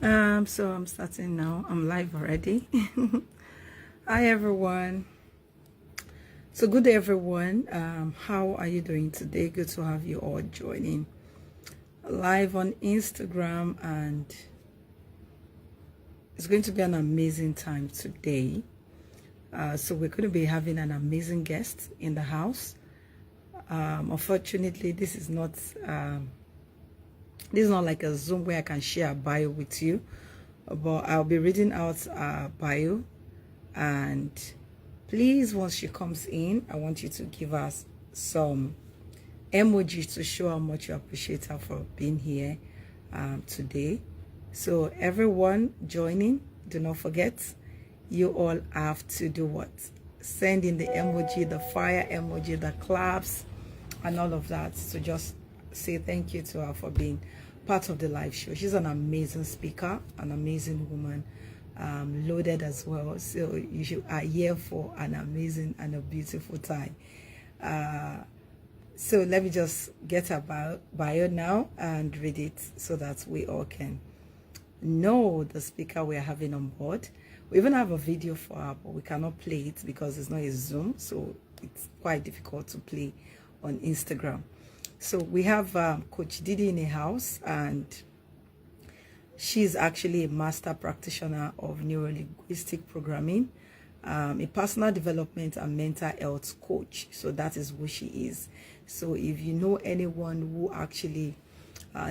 So I'm starting now. I'm live already. Hi everyone. So good day everyone. How are you doing today? Good to have you all joining live on Instagram, and it's going to be an amazing time today. So we're going to be having an amazing guest in the house. Unfortunately, this is not like a Zoom where I can share a bio with you, but I'll be reading out a bio, and please, once she comes in, I want you to give us some emojis to show how much you appreciate her for being here today. So everyone joining, do not forget, you all have to do what? Send in the emoji, the fire emoji, the claps, and all of that. So just say thank you to her for being part of the live show. She's an amazing speaker, an amazing woman, loaded as well. So you are here for an amazing and a beautiful time. So let me just get her bio now and read it so that we all can know the speaker we are having on board. We even have a video for her, but we cannot play it because it's not a Zoom, so it's quite difficult to play on Instagram. So we have Coach Didi in the house, and she's actually a master practitioner of neuro-linguistic programming, a personal development and mental health coach. So that is who she is. So if you know anyone who actually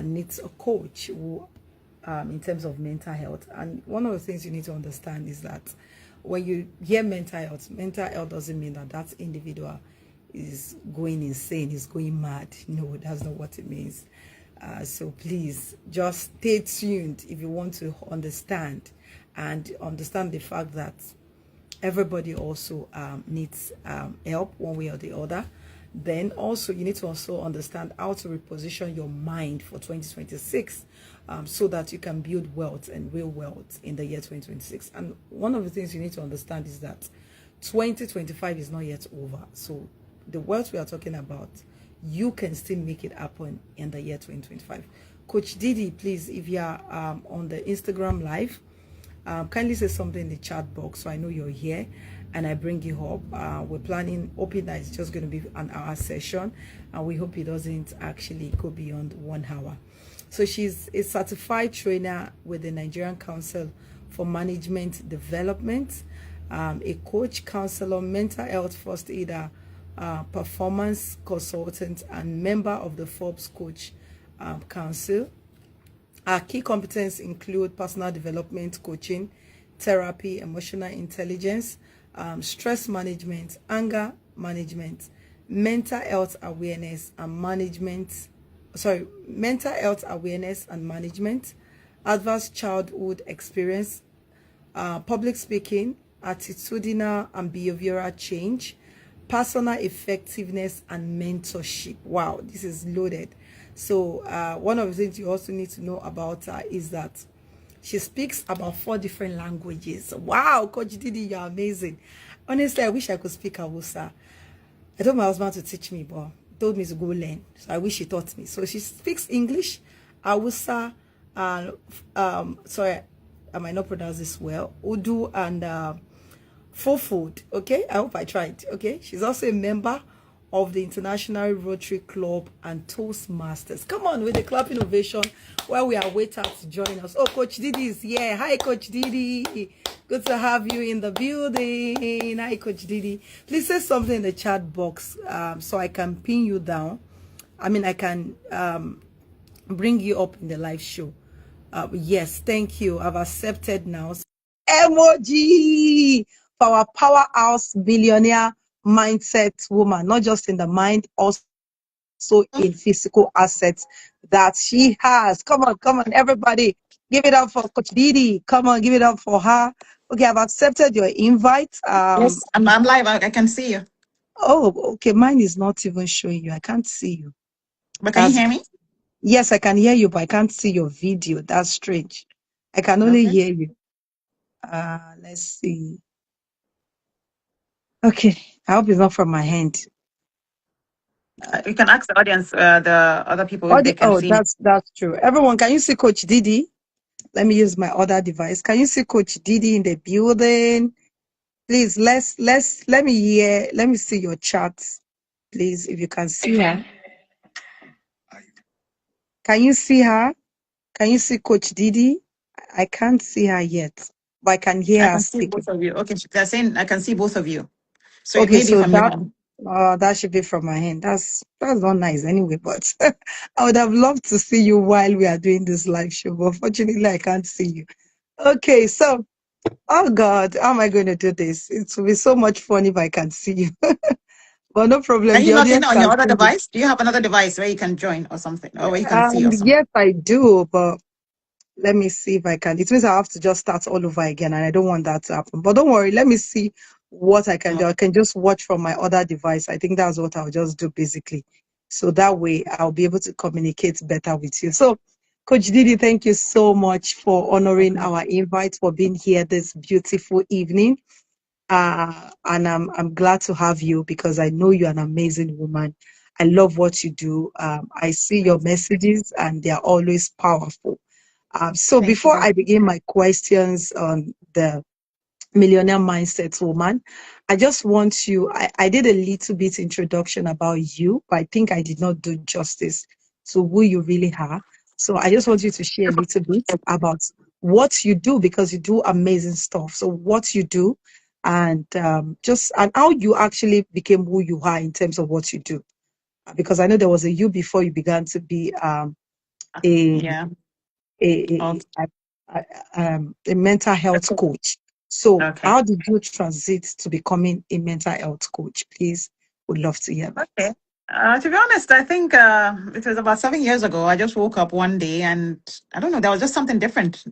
needs a coach who in terms of mental health, and one of the things you need to understand is that when you hear mental health doesn't mean that that individual is going insane, is going mad. No, that's not what it means. So please just stay tuned if you want to understand the fact that everybody also needs help one way or the other. Then also you need to also understand how to reposition your mind for 2026 so that you can build wealth and real wealth in the year 2026. And one of the things you need to understand is that 2025 is not yet over. So the wealth we are talking about, you can still make it happen in the year 2025. Coach Didi, please, if you are on the Instagram live, kindly say something in the chat box so I know you're here and I bring you up. We're hoping that it's just going to be an hour session, and we hope it doesn't actually go beyond 1 hour. So she's a certified trainer with the Nigerian Council for Management Development, a coach, counselor, mental health first aider, performance consultant, and member of the Forbes Coach Council. Our key competences include personal development, coaching, therapy, emotional intelligence, stress management, anger management, mental health awareness and management, adverse childhood experience, public speaking, attitudinal and behavioral change, personal effectiveness, and mentorship. Wow, this is loaded. So one of the things you also need to know about her is that she speaks about 4 different languages. Wow, Coach Didi, you're amazing. Honestly, I wish I could speak Hausa. I told my husband to teach me, but he told me to go learn. So I wish he taught me. So she speaks English, Hausa, sorry, I might not pronounce this well, Urdu, and full food. Okay, I hope I tried. Okay, she's also a member of the International Rotary Club and Toastmasters. Come on with the clapping ovation while we are waiting to join us. Oh, Coach Didi is here. Hi, Coach Didi. Good to have you in the building. Hi, Coach Didi. Please say something in the chat box so I can pin you down. I can bring you up in the live show. Yes, thank you. I've accepted now. Emoji for our powerhouse millionaire mindset woman, not just in the mind, also in physical assets that she has. Come on, everybody. Give it up for Coach Didi. Come on, give it up for her. Okay, I've accepted your invite. Yes, I'm live. I can see you. Oh, okay. Mine is not even showing you. I can't see you. But can you hear me? Yes, I can hear you, but I can't see your video. That's strange. I can only hear you. Let's see. Okay, I hope it's not from my hand. You can ask the audience, the other people, if they can see me. That's true. Everyone, can you see Coach Didi? Let me use my other device. Can you see Coach Didi in the building? Please, let me see your chat, please, if you can see her. Can you see her? Can you see Coach Didi? I can't see her yet, but I can hear I her can see speaking. both of you. Okay, they're saying I can see both of you. So it Okay, may be so from your end. that should be from my hand. That's not nice anyway, but I would have loved to see you while we are doing this live show, but fortunately I can't see you. Okay, so oh God, how am I going to do this? It will be so much fun if I can see you. But no problem, Can the you log in audience on can your other see you. device? Do you have another device where you can join or something, or where you can see or something? Yes, I do, but let me see if I can. It means I have to just start all over again, and I don't want that to happen. But don't worry, let me see what I can do. I can just watch from my other device. I think that's what I'll just do basically. So that way I'll be able to communicate better with you. So, Coach Didi, thank you so much for honoring Okay. our invite, for being here this beautiful evening. And I'm glad to have you because I know you're an amazing woman. I love what you do. I see your messages and they are always powerful. So Thank you before very I begin my questions on the millionaire mindset woman, I just want you, I did a little bit introduction about you, but I think I did not do justice to who you really are. So I just want you to share a little bit about what you do because you do amazing stuff. So what you do and and how you actually became who you are in terms of what you do. Because I know there was a you before you began to be much. a Yeah. a, Okay. a, a mental health coach. So, Okay. how did you transit to becoming a mental health coach? Please, would love to hear that. Okay. To be honest, I think it was about 7 years ago. I just woke up one day and I don't know, there was just something different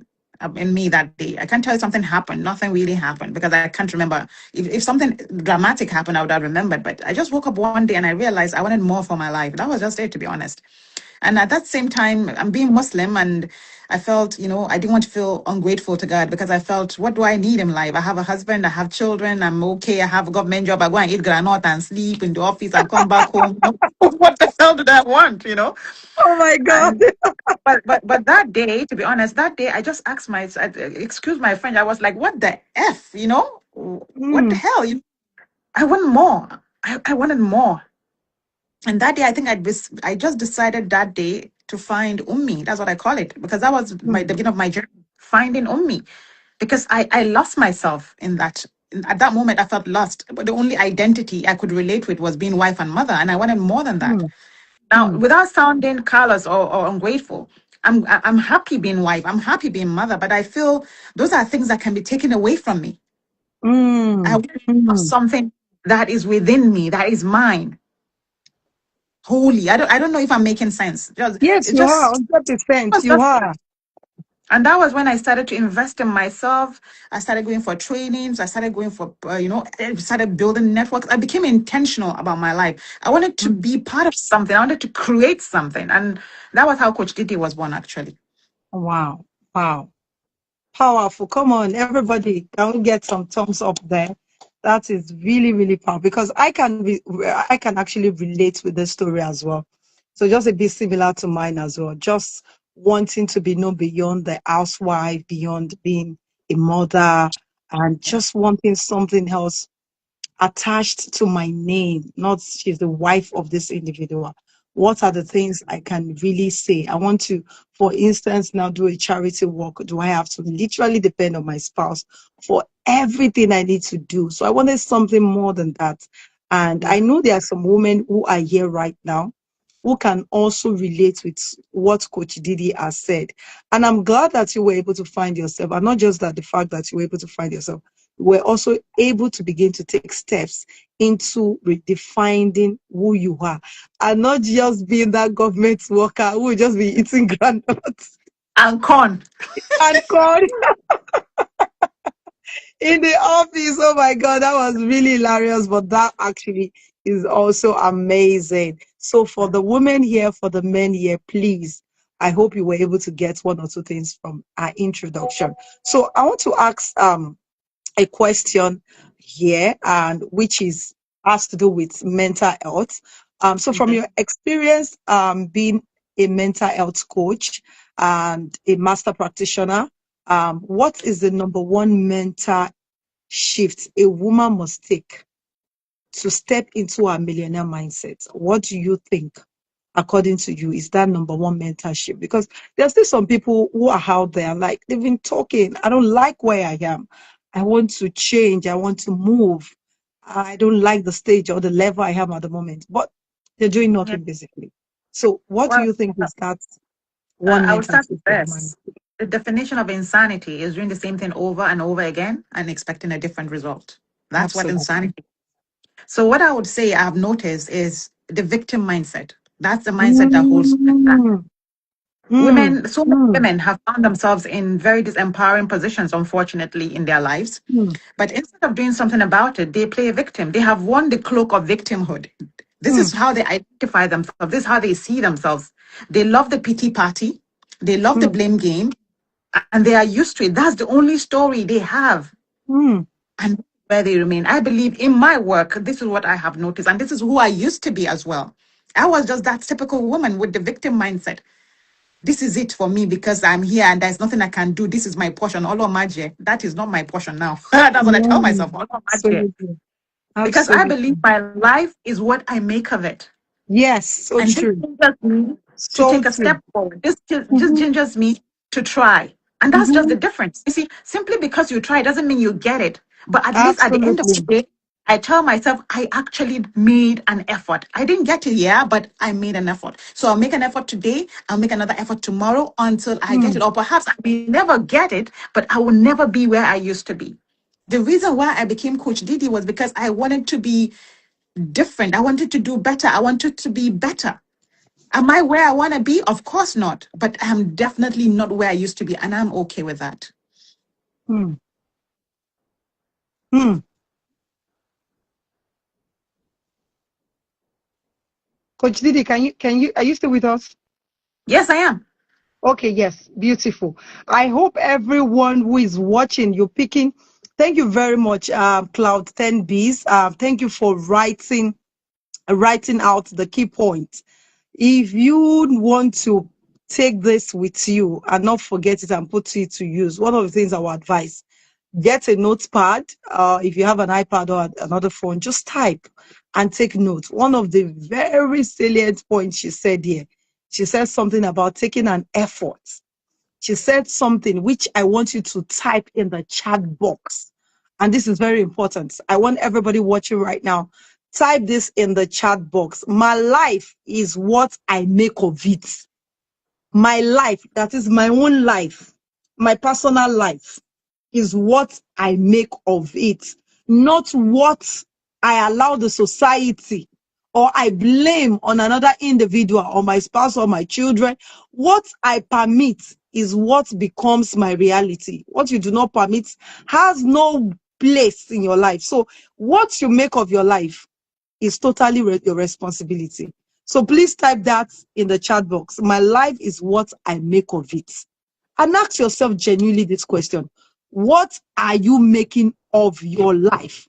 in me that day. I can't tell you something happened. Nothing really happened because I can't remember. If something dramatic happened, I would have remembered. But I just woke up one day and I realized I wanted more for my life. That was just it, to be honest. And at that same time, I'm being Muslim and I felt, I didn't want to feel ungrateful to God because I felt, what do I need in life? I have a husband, I have children, I'm okay, I have a government job, I go and eat granite and sleep in the office and come back home. What the hell did I want? Oh my God. And but that day, to be honest, that day I just asked excuse my French, I was like, what the F? What the Mm, hell? I want more. I wanted more. And that day, I think I just decided that day to find Ummi. That's what I call it because that was the mm, beginning of my journey, finding Ummi. Because I lost myself in that. At that moment, I felt lost. But the only identity I could relate with was being wife and mother, and I wanted more than that. mm, Now, mm, without sounding callous or ungrateful, I'm happy being wife. I'm happy being mother, but I feel those are things that can be taken away from me. I mm, want mm. something that is within me, that is mine holy. I don't know if I'm making sense. Just Yes, it you are, just 100%. was You just are. and that was when I started to invest in myself. I started going for trainings. I started going for I started building networks. I became intentional about my life. I wanted to Mm. be part of something. I wanted to create something, and that was how Coach Didi was born. Actually, Wow. Wow. Powerful. Come on, everybody. Can we get some thumbs up there? That is really, really powerful because I can actually relate with this story as well. So just a bit similar to mine as well. Just wanting to be known beyond the housewife, beyond being a mother, and yeah. just wanting something else attached to my name, not she's the wife of this individual. What are the things I can really say? I want to, for instance, now do a charity work. Do I have to literally depend on my spouse for everything I need to do? So I wanted something more than that. And I Yeah. know there are some women who are here right now who can also relate with what Coach Didi has said. And I'm glad that you were able to find yourself, and not just that, the fact that you were able to find yourself, you were also able to begin to take steps into redefining who you are and not just being that government worker who will just be eating granules And corn. and corn in the office. Oh my God, that was really hilarious, but that actually is also amazing. So for the women here, for the men here, please, I hope you were able to get one or two things from our introduction. So I want to ask a question here, and which is has to do with mental health. So from Okay. your experience being a mental health coach and a master practitioner. What is the number one mental shift a woman must take to step into a millionaire mindset? What do you think, according to you, is that number one mental shift? Because there's still some people who are out there, like they've been talking, I don't like where I am. I want to change. I want to move. I don't like the stage or the level I am at the moment, but they're doing Yeah. nothing basically. So what do Well, you think is that one I would mental start with shift of mind? this. The definition of insanity is doing the same thing over and over again and expecting a different result. That's what Absolutely. insanity. So what I would say I've noticed is the victim mindset. That's the mindset that holds back. Mm, mm, Women, so many mm, women have found themselves in very disempowering positions, unfortunately, in their lives. mm, But instead of doing something about it, they play a victim. They have worn the cloak of victimhood. This mm, is how they identify themselves. This is how they see themselves. They love the pity party. They love the mm, blame game, and they are used to it. That's the only story they have, mm, and where they remain. I believe in my work, this is what I have noticed, and this is who I used to be as well. I was just that typical woman with the victim mindset. This is it for me because I'm here and there's nothing I can do. This is my portion. Olo Maje. That is not my portion now. That's what I tell mm. myself. Olo Maje. Absolutely. Because I believe Absolutely. my life is what I make of it. Yes, so And this true. gingers me to So take a true. step forward. This Mm-hmm, gingers me to try. And that's just mm-hmm. the difference. You see, simply because you try doesn't mean you get it. But at least at the end of the Absolutely. day, I tell myself I actually made an effort. I didn't get it, yeah, but I made an effort. So I'll make an effort today. I'll make another effort tomorrow until I get it. Mm, Or perhaps I may never get it, but I will never be where I used to be. The reason why I became Coach Didi was because I wanted to be different. I wanted to do better. I wanted to be better. Am I where I want to be? Of course not. But I'm definitely not where I used to be. And I'm okay with that. mm, mm. Coach Didi, are you still with us? Yes, I am. Okay, yes, beautiful. I hope everyone who is watching, you're picking. Thank you very much, Cloud 10 Bs. Thank you for writing out the key points. If you want to take this with you and not forget it and put it to use, one of the things I would advise, get a notepad. If you have an iPad or another phone, just type and take notes. One of the very salient points she said here, she said something about taking an effort. She said something which I want you to type in the chat box. And this is very important. I want everybody watching right now, type this in the chat box. My life is what I make of it. My life, that is my own life, my personal life, is what I make of it, not what I allow the society or I blame on another individual or my spouse or my children. What I permit is what becomes my reality. What you do not permit has no place in your life. So what you make of your life is totally your responsibility. So please type that in the chat box. My life is what I make of it. And ask yourself genuinely this question. What are you making of your life?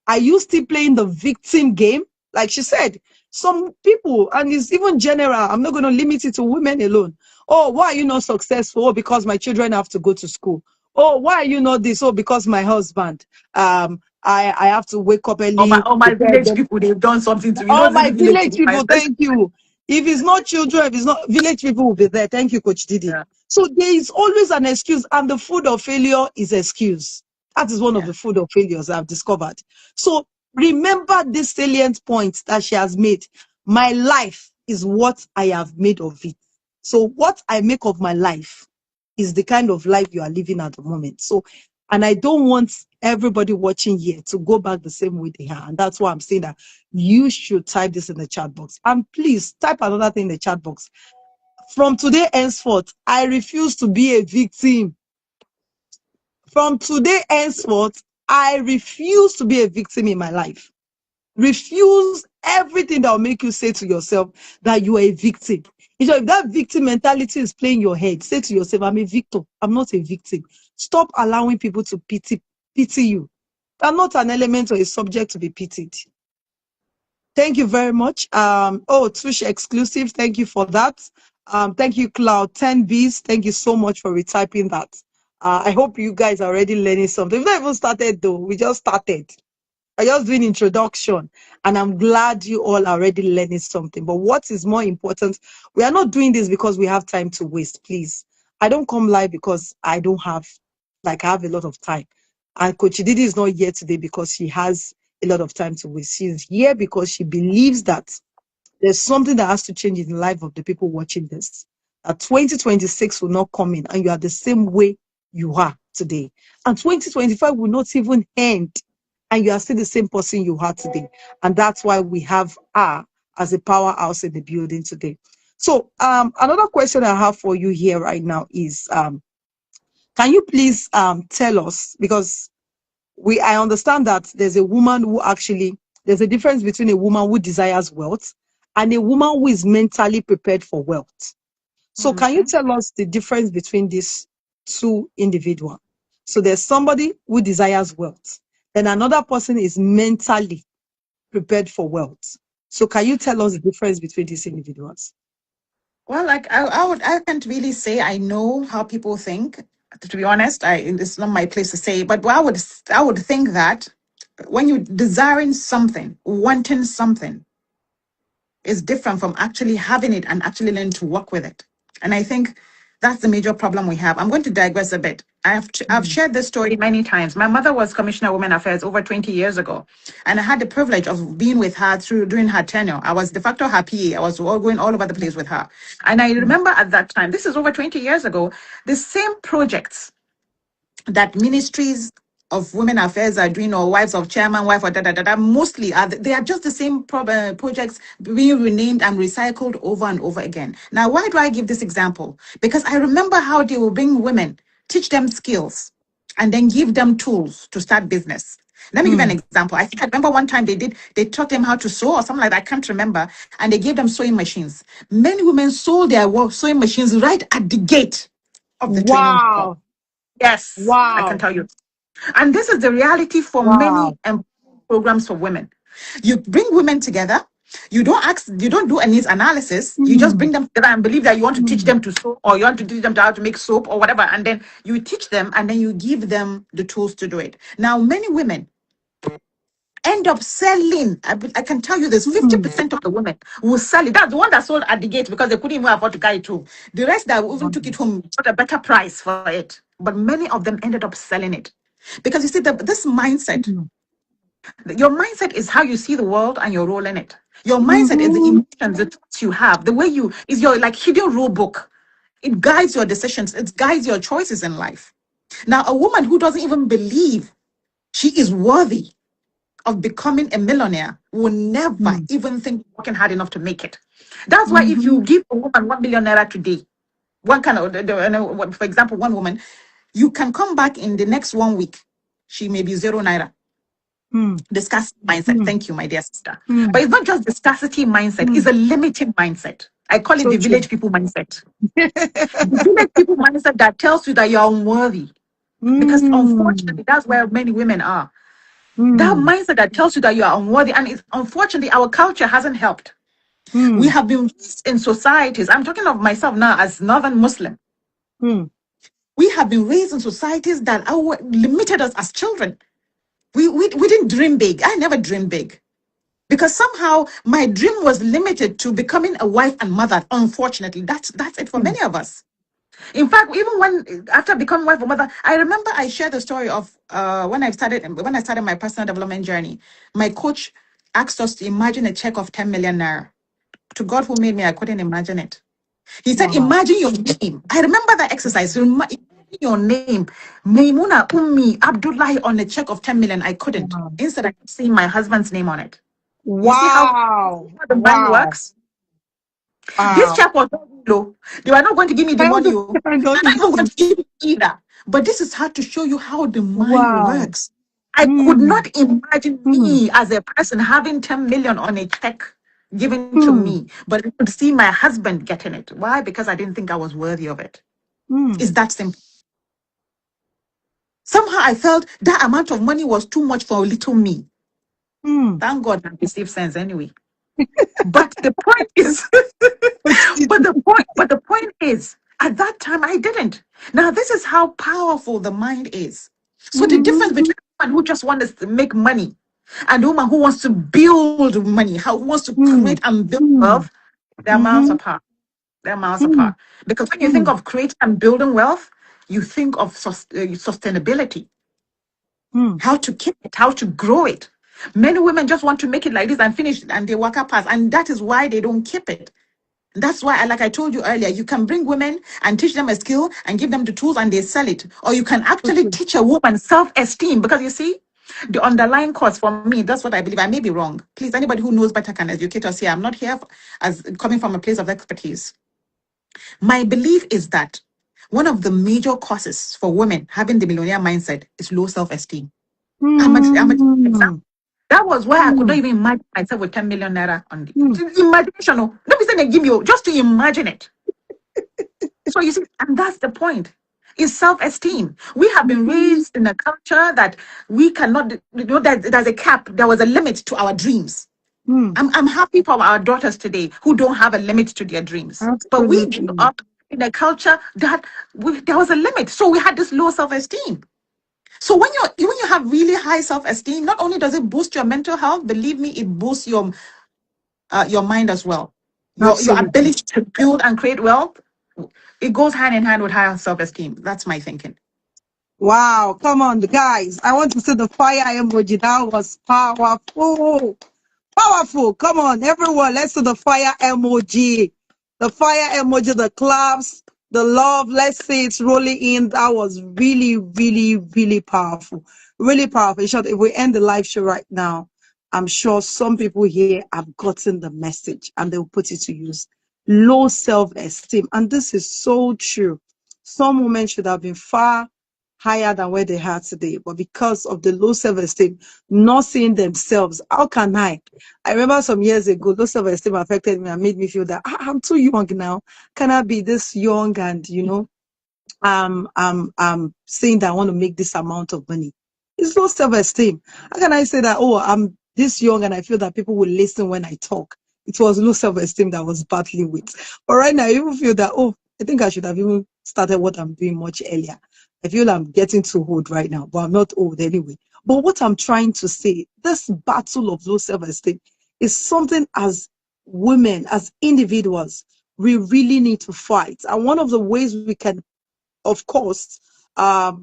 Are you still playing the victim game? Like she said, some people, and it's even general, I'm not going to limit it to women alone. Oh, why are you not successful? Oh, because my children have to go to school. Oh, why are you not this? Oh, because my husband, I have to wake up early, All my prepare village them. people, they've done something to me. You know, All this my village village people, my people, especially. thank you. If it's not children, if it's not village people will be there. Thank you, Coach Didi. Yeah, So there is always an excuse, and the food of failure is excuse. That is one of yeah. the food of failures I've discovered. So remember this salient point that she has made. My life is what I have made of it. So what I make of my life is the kind of life you are living at the moment. So, and I don't want everybody watching here to go back the same way they are. And that's why I'm saying that you should type this in the chat box. And please type another thing in the chat box. From today henceforth, I refuse to be a victim. From today henceforth, I refuse to be a victim in my life. Refuse everything that will make you say to yourself that you are a victim. If that victim mentality is playing your head, say to yourself, I'm a victim. I'm not a victim. Stop allowing people to pity you. I'm not an element or a subject to be pitied. Thank you very much. Oh, Tush exclusive. Thank you for that. Thank you, Cloud. 10 Bs. Thank you so much for retyping that. I hope you guys are already learning something. We've not even started though. We just started. I just doing introduction, and I'm glad you all are already learning something. But what is more important, we are not doing this because we have time to waste, please. I don't come live because I don't have, like, I have a lot of time. And Coach Didi is not here today because she has a lot of time to waste. She's here because she believes that there's something that has to change in the life of the people watching this. That 2026 will not come in and you are the same way you are today. And 2025 will not even end and you are still the same person you are today. And that's why we have her as a powerhouse in the building today. So another question I have for you here right now is can you please tell us, because I understand that there's a woman who actually, there's a difference between a woman who desires wealth and a woman who is mentally prepared for wealth. So can you Okay. tell us the difference between these two individuals? So there's somebody who desires wealth, then another person is mentally prepared for wealth. So can you tell us the difference between these individuals? Well, like I can't really say I know how people think. To be honest, it's not my place to say. But I would think that when you're desiring something, wanting something, is different from actually having it and actually learning to work with it. And I think that's the major problem we have. I'm going to digress a bit. I've Mm, shared this story many times. My mother was Commissioner of Women Affairs over 20 years ago, and I had the privilege of being with her during her tenure. I was de facto her PA. I was going all over the place with her. And I mm, remember at that time, this is over 20 years ago, the same projects that ministries of women affairs are doing, or wives of chairman, wife, or mostly they are just the same projects being renamed and recycled over and over again. Now, why do I give this example? Because I remember how they will bring women, teach them skills, and then give them tools to start business. Let me give you an mm. example. I think I remember one time they taught them how to sew or something like that. I can't remember. And they gave them sewing machines. Many women sold their sewing machines right at the gate of the training hall. Wow. Yes, I can Wow. tell you. And this is the reality for many Wow. programs for women. You bring women together. You don't do a needs analysis. You just Mm, bring them together and believe that you want to teach mm. them to sew or you want to teach them to how to make soap or whatever. And then you teach them and then you give them the tools to do it. Now, many women end up selling. I can tell you this Mm. 50% of the women will sell it. That's the one that sold at the gate because they couldn't even afford to carry it home. The rest that even took it home got a better price for it. But many of them ended up selling it. Because you see, this mindset, Mm. your mindset is how you see the world and your role in it. Your mindset is the Mhm. emotions, the thoughts you have, the way you is your like hidden rule book. It guides your decisions, it guides your choices in life. Now, a woman who doesn't even believe she is worthy of becoming a millionaire will never Mm. even think working hard enough to make it. That's why if you Mhm. give a woman 1 million naira today, one kind of, for example, one woman, you can come back in the next 1 week, she may be 0 naira. Mm. The scarcity mindset. Mm. Thank you, my dear sister. But Mm. it's not just the scarcity mindset, it's Mm. a limiting mindset. I call it So the true. village people mindset. The village people mindset that tells you that you're unworthy. Because Mm. unfortunately, that's where many women are. That Mm. mindset that tells you that you are unworthy, and it's unfortunately our culture hasn't helped. We Mm. have been raised in societies. I'm talking of myself now as Northern Muslim. Mm. We have been raised in societies that limited us as children. We didn't dream big. I never dreamed big because somehow my dream was limited to becoming a wife and mother. Unfortunately, that's it for Mm. many of us. In fact, even when after becoming wife or mother, I remember I shared the story of when I started my personal development journey. My coach asked us to imagine a check of 10 million naira. To God who made me, I couldn't imagine it. He said, Wow. imagine your name. I remember that exercise. Imagine your name, Maimuna Ummi Abdullahi, on a check of 10 million. I couldn't. Wow. Instead, I could see my husband's name on it. You Wow. see how the mind Wow. works? This Wow. check was not low. They were not going to give me the I money. also Oh. I don't They're not even going imagine. to give me either. But this is how to show you how the mind Wow. works. I could Mm. not imagine Mm. me as a person having 10 million on a check given to Mm. me, but I could see my husband getting it. Why? Because I didn't think I was worthy of it. Mm. It's that simple. Somehow I felt that amount of money was too much for a little me. Mm. Thank God I received sense anyway. But the point is, Coach Didi. but the point is, at that time I didn't. Now this is how powerful the mind is. So the difference Mm-hmm. between a woman who just wants to make money and a woman who wants to build money, how wants to create and build wealth, they're miles Mm-hmm. apart. They're miles apart. Because when you think of creating and building wealth, you think of sustainability, how to keep it, how to grow it. Many women just want to make it like this and finish it and they walk up past, and that is why they don't keep it. That's why, like I told you earlier, you can bring women and teach them a skill and give them the tools and they sell it. Or you can actually teach a woman self-esteem, because you see, the underlying cause for me, that's what I believe. I may be wrong. Please, anybody who knows better can educate us here. I'm not here as coming from a place of expertise. My belief is that one of the major causes for women having the millionaire mindset is low self-esteem. I'm a example. Mm-hmm. That was why I could not Mm-hmm. even imagine myself with 10 million naira on the imagination. Oh. Let me say they give you just to imagine it. So you see, and that's the point. Is self-esteem. We have been raised in a culture that we cannot, that there's a cap, there was a limit to our dreams. Mm-hmm. I'm happy for our daughters today who don't have a limit to their dreams. But we grew Absolutely. up in a culture that there was a limit. So we had this low self-esteem. So when you have really high self-esteem, not only does it boost your mental health, believe me, it boosts your mind as well. Your Absolutely. ability to build and create wealth, it goes hand in hand with higher self-esteem. That's my thinking. Wow. Come on, guys. I want to see the fire emoji. That was powerful. Powerful. Come on, everyone. Let's do the fire emoji. The fire emoji, the claps, the love. Let's say it's rolling in. That was really, really, really powerful. Really powerful. In short, if we end the live show right now, I'm sure some people here have gotten the message and they'll put it to use. Low self-esteem. And this is so true. Some women should have been far higher than where they are today, but because of the low self-esteem, not seeing themselves, how can I? I remember some years ago, low self-esteem affected me and made me feel that I'm too young now. Can I be this young and saying that I want to make this amount of money? It's low self-esteem. How can I say that, oh, I'm this young and I feel that people will listen when I talk? It was low self-esteem that I was battling with. But right now, I even feel that, oh, I think I should have even started what I'm doing much earlier. I feel I'm getting too old right now, but I'm not old anyway. But what I'm trying to say, this battle of low self-esteem is something as women, as individuals, we really need to fight. And one of the ways we can, of course, I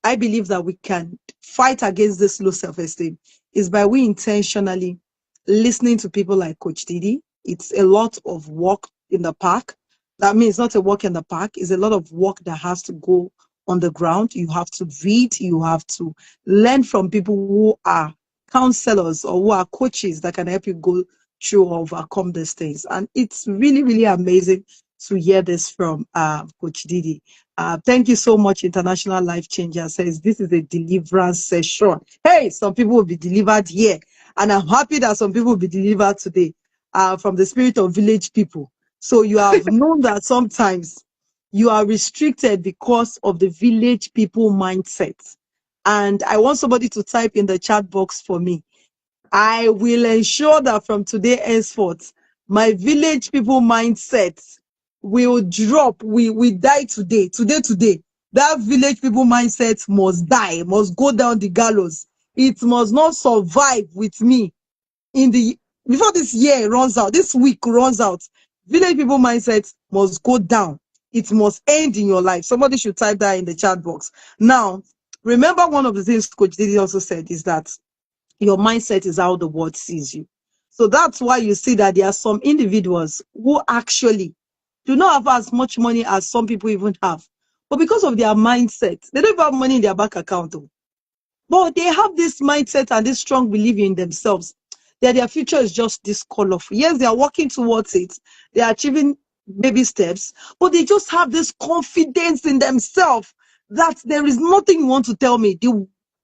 believe that we can fight against this low self-esteem is by we intentionally listening to people like Coach Didi. It's a lot of walk in the park. That means not a walk in the park. It's a lot of work that has to go on the ground. You have to read. You have to learn from people who are counselors or who are coaches that can help you go through or overcome these things. And it's really, really amazing to hear this from Coach Didi. Thank you so much, International Life Changer says this is a deliverance session. Hey, some people will be delivered here. And I'm happy that some people will be delivered today from the spirit of village people. So you have known that sometimes you are restricted because of the village people mindset. And I want somebody to type in the chat box for me. I will ensure that from today henceforth, my village people mindset will drop. We die today. Today. That village people mindset must die, must go down the gallows. It must not survive with me in the before this year runs out, this week runs out. Village people mindset must go down. It must end in your life. Somebody should type that in the chat box. Now, remember one of the things Coach Didi also said is that your mindset is how the world sees you. So that's why you see that there are some individuals who actually do not have as much money as some people even have. But because of their mindset, they don't even have money in their bank account. Though. But they have this mindset and this strong belief in themselves that their future is just this colorful. Yes, they are working towards it. They are achieving baby steps, but they just have this confidence in themselves that there is nothing you want to tell me.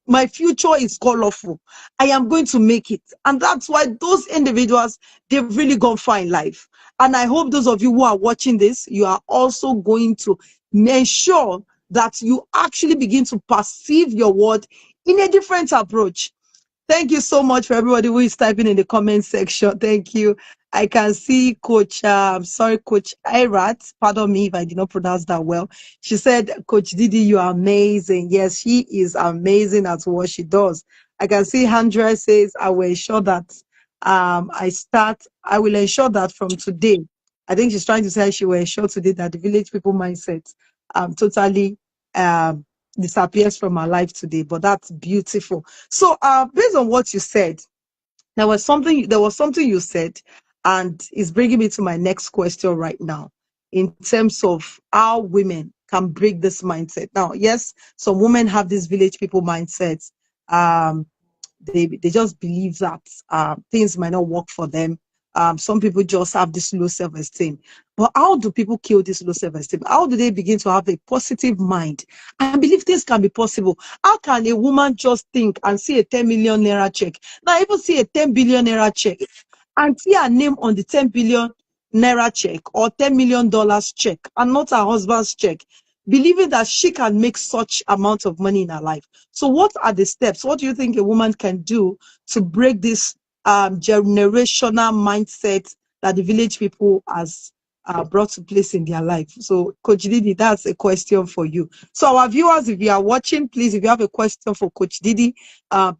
My future is colorful. I am going to make it. And that's why those individuals, they've really gone far in life. And I hope those of you who are watching this, you are also going to ensure that you actually begin to perceive your world in a different approach. Thank you so much for everybody who is typing in the comment section. Thank you. I can see Coach, sorry, Coach Irat. Pardon me if I did not pronounce that well. She said, Coach Didi, you are amazing. Yes, she is amazing at what she does. I can see Andrea says, I will ensure that I will ensure that from today. I think she's trying to say she will ensure today that the village people mindset totally um disappears from our life today. But that's beautiful. So, based on what you said, there was something you said, and it's bringing me to my next question right now, in terms of how women can break this mindset. Now, yes, some women have this village people mindset. Um, they just believe that things might not work for them. Some people just have this low self-esteem. But how do people kill this low self-esteem? How do they begin to have a positive mind and believe things can be possible? How can a woman just think and see a 10 million naira check, now even see a 10 billion naira check, and see her name on the 10 billion naira check or $10 million check and not her husband's check, believing that she can make such amount of money in her life? So what are the steps? What do you think a woman can do to break this generational mindset that the village people has brought to place in their life? So, Coach Didi, that's a question for you. So, our viewers, if you are watching, please, if you have a question for Coach Didi,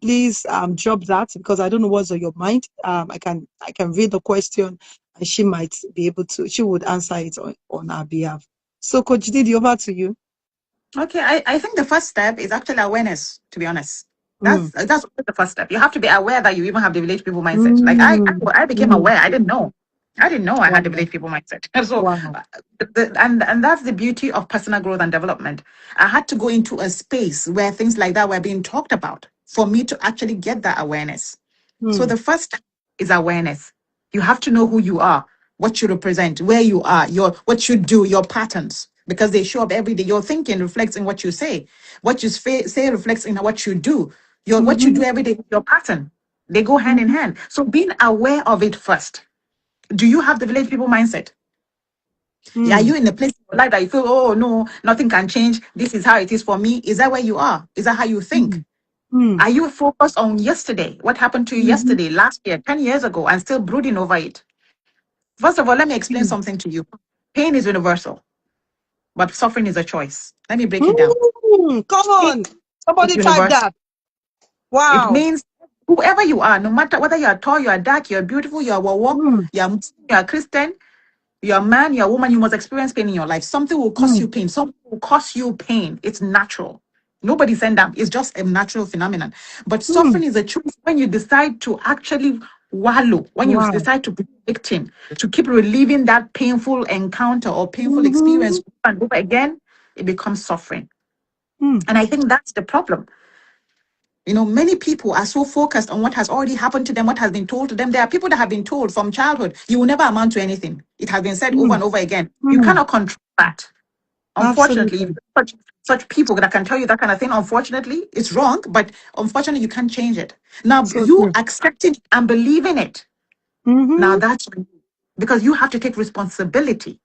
please drop that, because I don't know what's on your mind. I can read the question, and she might be able to. She would answer it on our behalf. So, Coach Didi, over to you. Okay, I think the first step is actually awareness, to be honest. Mm, That's the first step. You have to be aware that you even have the village people mindset. Like mm, I became mm. aware. I didn't know. I didn't know I had the Wow. village people mindset. So, Wow. and that's the beauty of personal growth and development. I had to go into a space where things like that were being talked about for me to actually get that awareness. So Mm, the first step is awareness. You have to know who you are, what you represent, where you are, your what you do, your patterns, because they show up every day. Your thinking reflects in what you say. What you say reflects in what you do. Your what you mhm, do every day, your pattern. They go hand in mhm, hand. So being aware of it first. Do you have the village people mindset? Yeah, are mm, you in a place in your life that you feel, oh no, nothing can change? This is how it is for me. Is that where you are? Is that how you think? mm, mm, Are you focused on yesterday? What happened to you mhm, yesterday, last year, 10 years ago, and still brooding over it? First of all, let me explain mm, something to you. Pain is universal, but suffering is a choice. Let me break it down. Come Pain on. is Somebody type universal. that. It Wow. means whoever you are, no matter whether you are tall, you are dark, you are beautiful, you are wawa, Mm, you are Muslim, you are Christian, you're a man, you're a woman, you must experience pain in your life. Something will cause mm, you pain. Something will cause you pain. It's natural. Nobody sent them. It's just a natural phenomenon. But mm. suffering is a choice when you decide to actually wallow, when you Wow. decide to be a victim, to keep reliving that painful encounter or painful experience Mhm, over and over again, it becomes suffering. mm, And I think that's the problem. Many people are so focused on what has already happened to them, what has been told to them. There are people that have been told from childhood, you will never amount to anything. It has been said over mm, and over again. You mm. cannot control that. Unfortunately, Absolutely. such people that can tell you that kind of thing, unfortunately, it's wrong, but unfortunately, you can't change it. Now, So you true. accepting and believing it, now Mm-hmm. that's because you have to take responsibility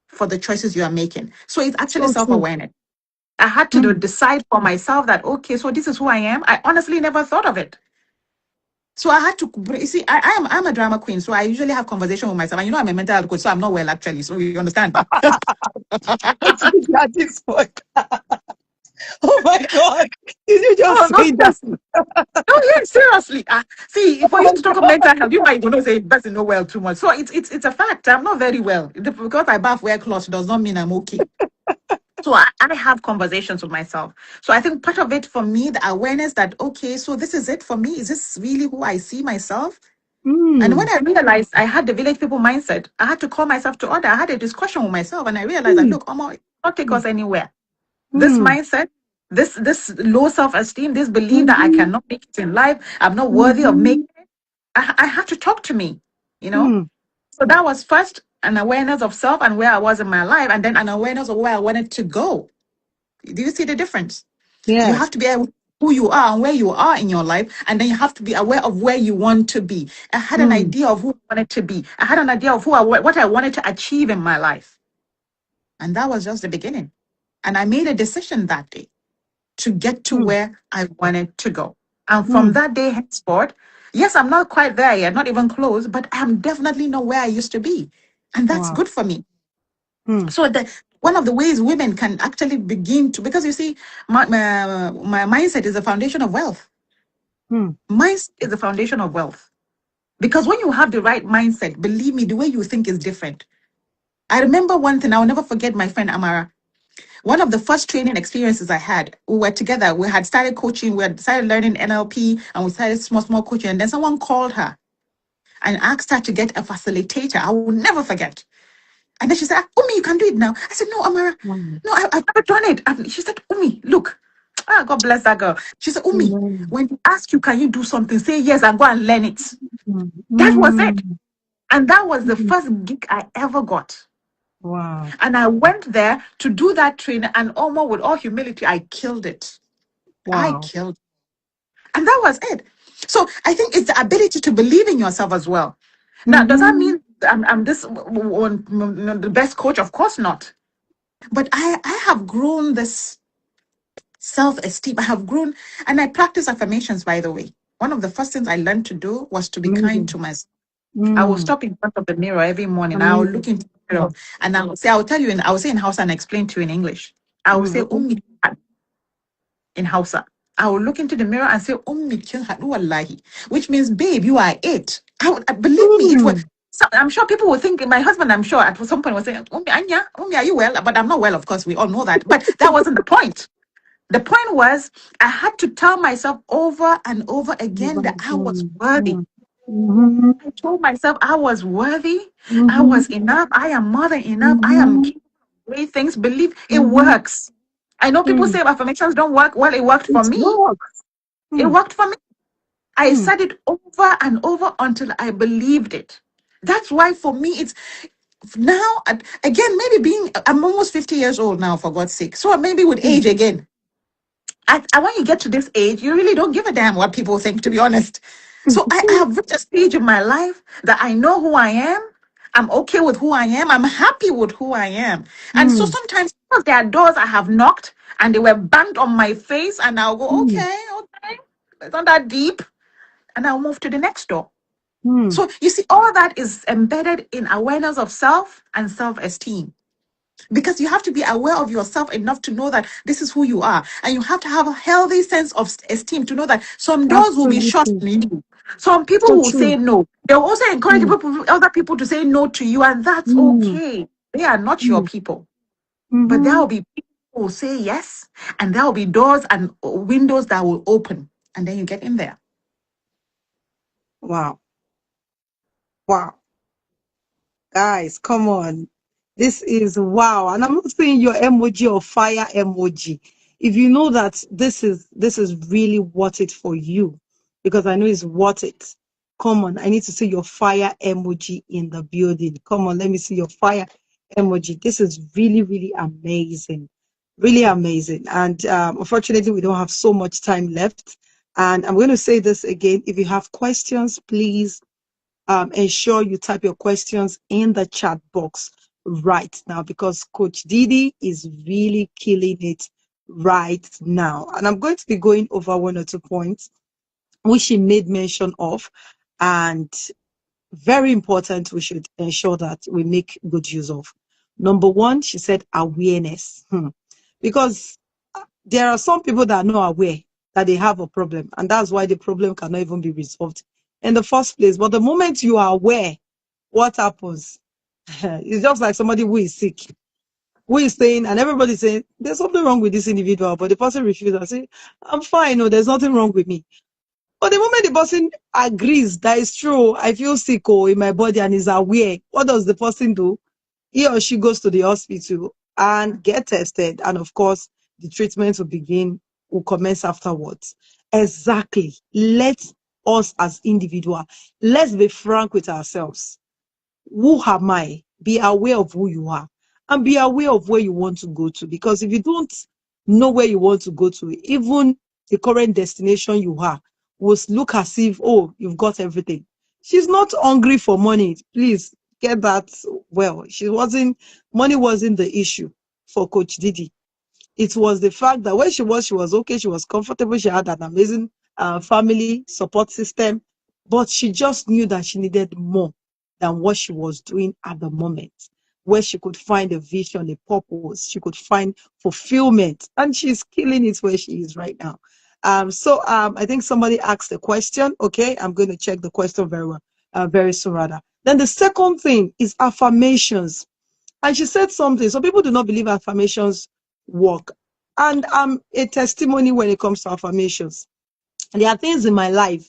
for the choices you are making. So it's actually So self true. awareness. I had to Mm, decide for myself that, okay, so this is who I am. I honestly never thought of it. So I had to you see. I'm a drama queen, so I usually have conversation with myself. And I'm a mental health coach, so I'm not well actually. So you understand? what did you at this point? Oh my God. Did you just No, no, say that? seriously. No, yeah, seriously. See, Oh for you my to talk of God. mental health, you might say person no well too much. So it's a fact. I'm not very well. Because I bath wear clothes does not mean I'm okay. So I have conversations with myself. So I think part of it for me, the awareness that okay, so this is it for me. Is this really who I see myself? And when Mm, I realized I had the village people mindset, I had to call myself to order. I had a discussion with myself, and I realized that mm, look, Omo, it will not take mm, us anywhere. This mm, mindset, this low self-esteem, this belief that I mhm, cannot make it in life, I'm not worthy of making mhm, it. I had to talk to me, you know. mm. So that was first an awareness of self and where I was in my life, and then an awareness of where I wanted to go. Do you see the difference? You have Yes. to be aware of who you are and where you are in your life, and then you have to be aware of where you want to be. I had an Mm, idea of who I wanted to be. I had an idea of what I wanted to achieve in my life, and that was just the beginning. And I made a decision that day to get to mm. where I wanted to go. And from that day henceforth, yes, I'm not quite there yet, not even close, but I'm definitely not where I used to be. And that's Wow. good for me. Hmm. So that one of the ways women can actually begin to, because you see, my mindset is the foundation of wealth. Hmm. Mindset is the foundation of wealth. Because when you have the right mindset, believe me, the way you think is different. I remember one thing, I'll never forget my friend Amara. One of the first training experiences I had, we were together. We had started coaching, we had started learning NLP, and we started small coaching. And then someone called her and asked her to get a facilitator. I will never forget. And then she said, Umi, you can do it now. I said, no, Amara, Wow. no, I've never done it. She said, Umi, look. Ah, God bless that girl. She said, Umi, Amen. when you ask you, can you do something? Say yes and go and learn it. Hmm. That was it. Hmm. And that was the Hmm. first gig I ever got. Wow. And I went there to do that training, and almost with all humility, I killed it. I Wow. killed it. And that was it. So I think it's the ability to believe in yourself as well. Now, does that Mm-hmm. mean I'm the best coach? Of course not. But I have grown this self-esteem. I have grown, and I practice affirmations, by the way. One of the first things I learned to do was to be kind Amazing. to myself. I will Mm. stop in front of the mirror every morning. I will Amazing. look into the mirror and I will tell you, I will say in Hausa and explain to you in English. I will say, Okay. in Hausa. I will look into the mirror and say, kin haɗu wallahi, which means, babe, you are it. Believe me, it was. Mm. So I'm sure people will think, my husband, I'm sure at some point was saying, Anya, are you well? But I'm not well, of course, we all know that. But that wasn't the point. The point was, I had to tell myself over and over again that I was Mm. worthy. Mm. Mm-hmm. I told myself I was worthy. I Mm-hmm. was enough. I am more than enough. I am Mm-hmm. great things. Believe it Mm-hmm. works. I know people Mm. say affirmations don't work. Well, it worked for It me. works. It Mm. worked for me. I Mm. said it over and over until I believed it. That's why for me, it's now, again, maybe I'm almost 50 years old now, for God's sake. So maybe with Mm. age again. When you get to this age, you really don't give a damn what people think, to be honest. So I have reached a stage in my life that I know who I am. I'm okay with who I am. I'm happy with who I am. And so Mm. sometimes there are doors I have knocked and they were banged on my face, and I'll go, Mm. okay, it's not that deep. And I'll move to the next door. Mm. So you see, all that is embedded in awareness of self and self esteem, because you have to be aware of yourself enough to know that this is who you are, and you have to have a healthy sense of esteem to know that some doors will be shut Absolutely. on you. Some people So will say true. no. They'll also encourage Mm. other people to say no to you, and that's Mm. okay. They are not your Mm. people, but there Mm-hmm. will be people who will say yes, and there will be doors and windows that will open, and then you get in there. Wow. Wow. Guys, come on. This is wow. And I'm not saying your emoji or fire emoji. If you know that this is really worth it for you, because I know it's worth it. Come on, I need to see your fire emoji in the building. Come on, let me see your fire emoji. This is really, really amazing. Really amazing. And unfortunately, we don't have so much time left. And I'm going to say this again. If you have questions, please ensure you type your questions in the chat box right now, because Coach Didi is really killing it right now. And I'm going to be going over one or two points which she made mention of, and very important, we should ensure that we make good use of. Number one, she said awareness. Because there are some people that are not aware that they have a problem, and that's why the problem cannot even be resolved in the first place. But the moment you are aware, what happens? It's just like somebody who is sick, who is saying, and everybody's saying, there's something wrong with this individual, but the person refuses and say, I'm fine, no, there's nothing wrong with me. But the moment the person agrees that it's true, I feel sick in my body and is aware, what does the person do? He or she goes to the hospital and get tested, and of course the treatment will commence afterwards. Exactly. Let us as individual, let's be frank with ourselves. Who am I? Be aware of who you are and be aware of where you want to go to, because if you don't know where you want to go to, even the current destination you are will look as if, oh, you've got everything. She's not hungry for money. Please get that well. Money wasn't the issue for Coach Didi. It was the fact that where she was okay, she was comfortable, she had an amazing family support system, but she just knew that she needed more than what she was doing at the moment, where she could find a vision, a purpose, she could find fulfillment, and she's killing it where she is right now. I think somebody asked a question. Okay, I'm going to check the question very well, very soon rather. Then the second thing is affirmations. And she said something. Some people do not believe affirmations work. And I'm a testimony when it comes to affirmations. And there are things in my life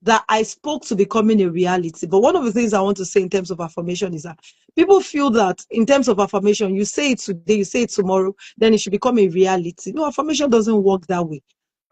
that I spoke to becoming a reality. But one of the things I want to say in terms of affirmation is that people feel that in terms of affirmation, you say it today, you say it tomorrow, then it should become a reality. No, affirmation doesn't work that way.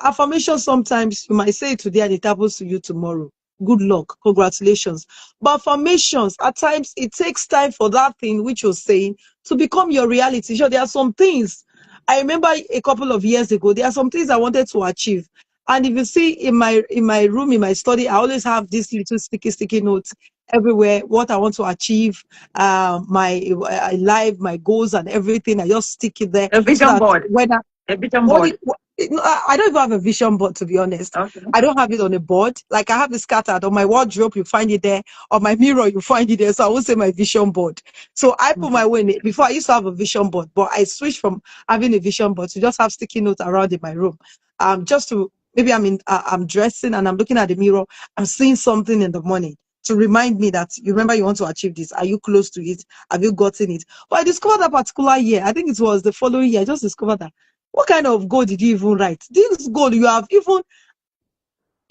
Affirmation, sometimes you might say it today and it happens to you tomorrow. Good luck, congratulations. But affirmations, at times it takes time for that thing which you're saying to become your reality. Sure, there are some things I remember a couple of years ago, there are some things I wanted to achieve. And if you see in my room, in my study, I always have these little sticky notes everywhere. What I want to achieve, my life, my goals, and everything. I just stick it there A so vision that board. when I A vision board. I don't even have a vision board, to be honest. Okay. I don't have it on a board. Like I have it scattered on my wardrobe, you find it there. On my mirror, you find it there. So I won't say my vision board. So I put my way in it. Before I used to have a vision board, but I switched from having a vision board to just have sticky notes around in my room. Just to maybe I'm dressing and I'm looking at the mirror. I'm seeing something in the morning to remind me that you remember you want to achieve this. Are you close to it? Have you gotten it? But I discovered that particular year. I think it was the following year. I just discovered that. What kind of goal did you even write? This goal you have even,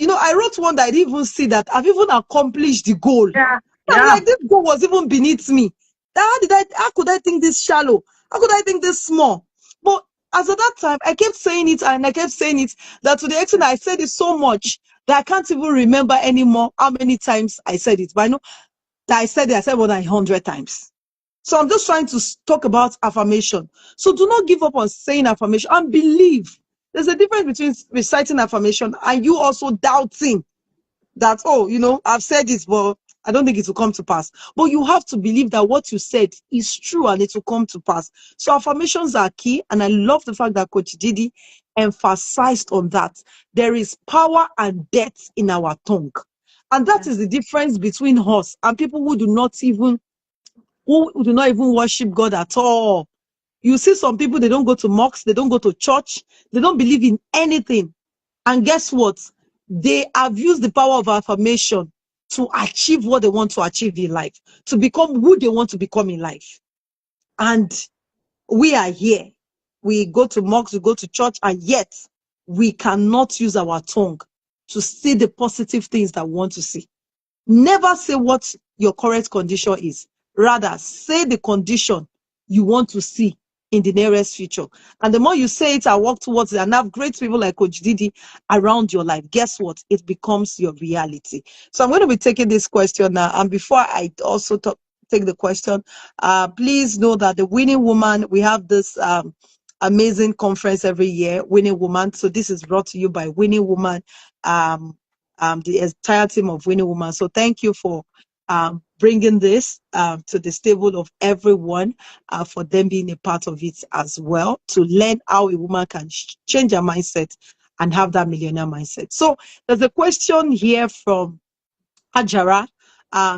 I wrote one that I didn't even see that I've even accomplished the goal. Yeah. I'm Yeah. like, this goal was even beneath me. How could I think this shallow? How could I think this small? But as at that time, I kept saying it and I kept saying it, that to the extent I said it so much that I can't even remember anymore how many times I said it. But I know that I said more than 100 times. So I'm just trying to talk about affirmation. So do not give up on saying affirmation and believe. There's a difference between reciting affirmation and you also doubting that, I've said this, but I don't think it will come to pass. But you have to believe that what you said is true and it will come to pass. So affirmations are key. And I love the fact that Coach Didi emphasized on that. There is power and depth in our tongue. And that is the difference between us and people who do not even worship God at all. You see some people, they don't go to mosques, they don't go to church, they don't believe in anything. And guess what? They have used the power of affirmation to achieve what they want to achieve in life, to become who they want to become in life. And we are here. We go to mosques, we go to church, and yet we cannot use our tongue to see the positive things that we want to see. Never say what your current condition is. Rather, say the condition you want to see in the nearest future. And the more you say it and work towards it and have great people like Coach Didi around your life, guess what? It becomes your reality. So I'm going to be taking this question now. And before I also take the question, please know that the Winning Woman, we have this amazing conference every year, Winning Woman. So this is brought to you by Winning Woman. The entire team of Winning Woman. So thank you for bringing this to the stable of everyone, for them being a part of it as well, to learn how a woman can change her mindset and have that millionaire mindset. So there's a question here from Hajara.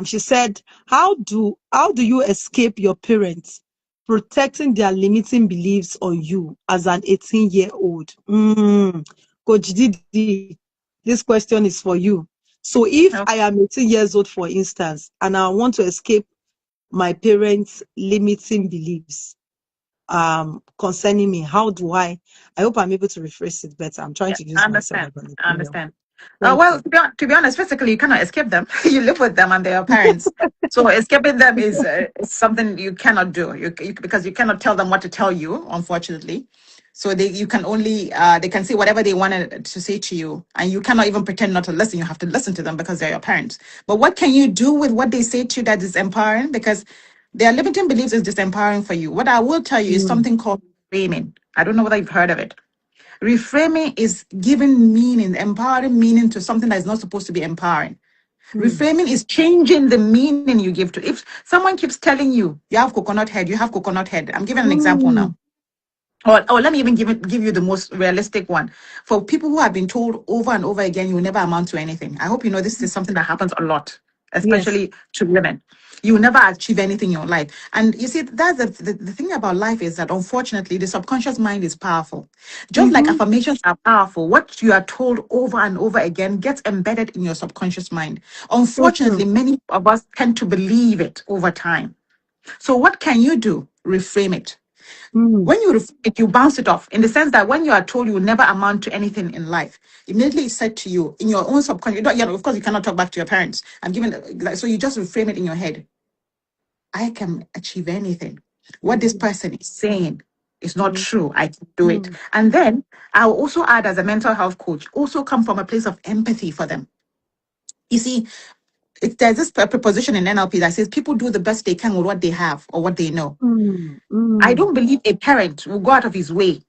She said, how do you escape your parents protecting their limiting beliefs on you as an 18-year-old? Coach Didi, this question is for you. So if I am 18 years old, for instance, and I want to escape my parents' limiting beliefs concerning me, how do I hope I'm able to rephrase it better. I'm trying to use I myself understand. as an I example. understand. Thank Well, you. to be honest, physically, you cannot escape them. You live with them and they are parents. So escaping them is something you cannot do. Because you cannot tell them what to tell you, unfortunately. So you can only, they can say whatever they wanted to say to you. And you cannot even pretend not to listen. You have to listen to them because they're your parents. But what can you do with what they say to you that is empowering? Because their limiting beliefs is disempowering for you. What I will tell you is something called framing. I don't know whether you've heard of it. Reframing is giving meaning, empowering meaning to something that is not supposed to be empowering. Reframing is changing the meaning you give to. If someone keeps telling you, you have coconut head, I'm giving an example now. Or let me even give you the most realistic one. For people who have been told over and over again, you will never amount to anything. I hope you know this is something that happens a lot, Yes. especially to women. You will never achieve anything in your life. And you see, that's the thing about life is that unfortunately, the subconscious mind is powerful. Just like Mm-hmm. affirmations are powerful, what you are told over and over again gets embedded in your subconscious mind. So Unfortunately, true. many of us tend to believe it over time. So, what can you do? Reframe it. Mm. When you reflect it, you bounce it off in the sense that when you are told you will never amount to anything in life, immediately it's said to you in your own subconscious. Of course, you cannot talk back to your parents. I'm giving so you just reframe it in your head. I can achieve anything. What this Mm-hmm. person is saying is not Mm-hmm. true. I can do it. And then I'll also add, as a mental health coach, also come from a place of empathy for them. You see, there's this preposition in NLP that says people do the best they can with what they have or what they know. Mm. I Mm. don't believe a parent will go out of his way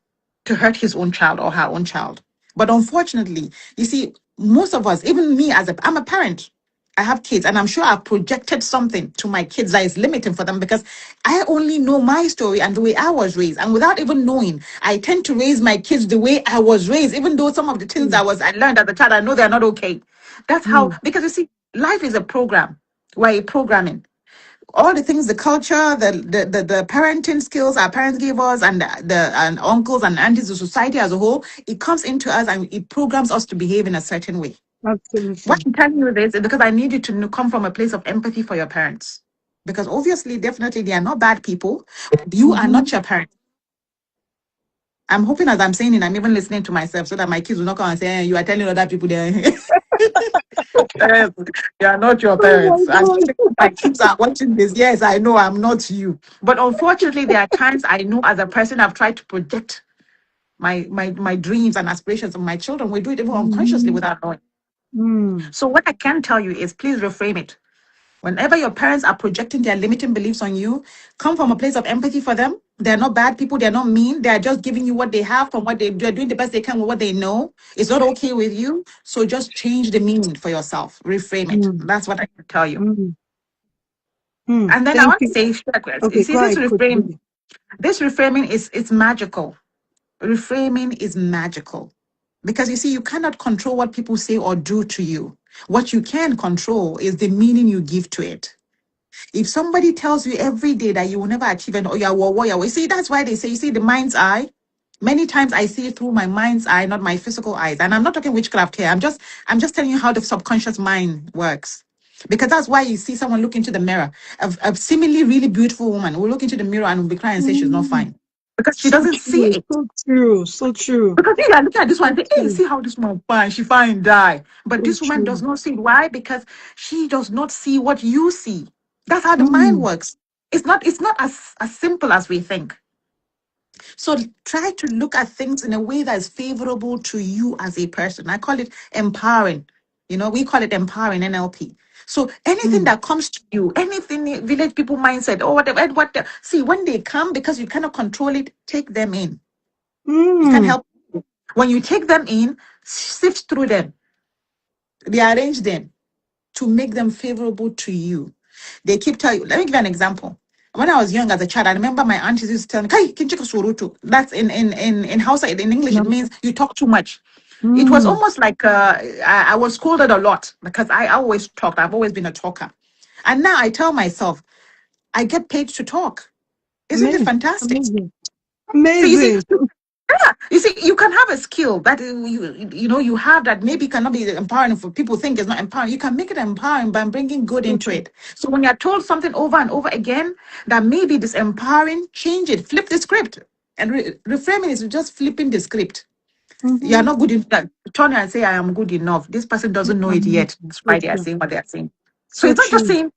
to hurt his own child or her own child. But unfortunately, you see, most of us, even me I'm a parent. I have kids, and I'm sure I've projected something to my kids that is limiting for them because I only know my story and the way I was raised. And without even knowing, I tend to raise my kids the way I was raised, even though some of the things Mm. I learned as a child, I know they're not okay. That's how, Mm. because you see, life is a program. We're a programming all the things, the culture, the parenting skills our parents gave us, and the and uncles and aunties, the society as a whole, it comes into us and it programs us to behave in a certain way. What Absolutely. I'm telling you this is because I need you to come from a place of empathy for your parents. Because obviously, definitely, they are not bad people. You are Mm-hmm. not your parents. I'm hoping as I'm saying it, I'm even listening to myself so that my kids will not come and say, you are telling other people they're Yes, they are not your Oh parents. my And God. my kids are watching this. Yes, I know I'm not you. But unfortunately, there are times I know as a person I've tried to project my dreams and aspirations of my children. We do it even unconsciously Mm-hmm. without knowing. Mm. So what I can tell you is please reframe it. Whenever your parents are projecting their limiting beliefs on you, come from a place of empathy for them. They're not bad people. They're not mean. They're just giving you what they have from what they're doing the best they can with what they know. It's not okay with you. So just change the meaning for yourself. Reframe it. Mm. That's what I can tell you. Mm. Mm. And then I Thank want to you. say, you Okay, see, go ahead, Coach B. this reframing is it's magical. Reframing is magical. Because you see, you cannot control what people say or do to you. What you can control is the meaning you give to it. If somebody tells you every day that you will never achieve an or you're warrior, you see, that's why they say, you see, the mind's eye. Many times I see it through my mind's eye, not my physical eyes. And I'm not talking witchcraft here. I'm just telling you how the subconscious mind works. Because that's why you see someone look into the mirror. A seemingly really beautiful woman will look into the mirror and will be crying and say she's not Mm. fine. Because she So doesn't see true. it. So true. So true. Because you are looking at this one So and say, hey, true. see how this woman fine, she fine die. But So this woman does true. not see it. Why? Because she does not see what you see. That's how the mind Mm. works. It's not as simple as we think. So try to look at things in a way that is favorable to you as a person. I call it empowering. We call it empowering NLP. So anything Mm. that comes to you, anything village people mindset or whatever, see when they come because you cannot control it, take them in. You can't Mm. help. When you take them in, sift through them, rearrange them to make them favorable to you. They keep telling you. Let me give you an example. When I was young as a child, I remember my aunties used to tell me, "Kai, kinchika surutu." That's in Hausa. In English, it No. means you talk too much. It was Mm. almost like I was scolded a lot because I always talked. I've always been a talker. And now I tell myself, I get paid to talk. Isn't it Amazing. fantastic? Amazing. So you see, Amazing. you can have a skill that you have that maybe cannot be empowering for people think is not empowering. You can make it empowering by bringing good So into true. it. So when you're told something over and over again that maybe this empowering, change it, flip the script. And reframing is just flipping the script. You are Mm-hmm. not good enough. Turn and say, I am good enough. This person doesn't know it yet. Amazing. That's So why they are true. saying what they are saying. So So it's not just true. saying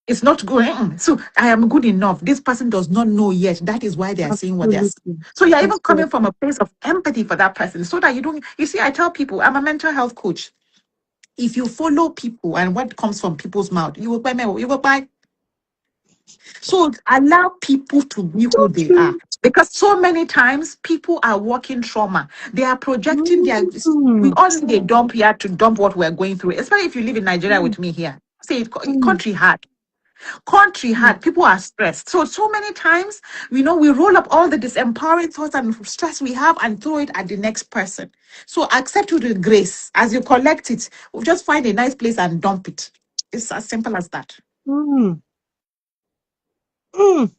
it's not good. So I am good enough. This person does not know yet. That is why they are saying what they are saying. Absolutely. So you're even coming from Absolutely. a place of empathy for that person so that you don't. You see, I tell people, I'm a mental health coach. If you follow people and what comes from people's mouth, you will buy. You will buy. So allow people to be So who they are. true. Because so many times people are walking trauma. They are projecting we Mm. all need a dump here to dump what we're going through, especially if you live in Nigeria Mm. with me here. See, Mm. country hard. country had, people are stressed. So many times, we roll up all the disempowering thoughts and stress we have and throw it at the next person. So accept it with grace. As you collect it, just find a nice place and dump it. It's as simple as that. Mm. Mm.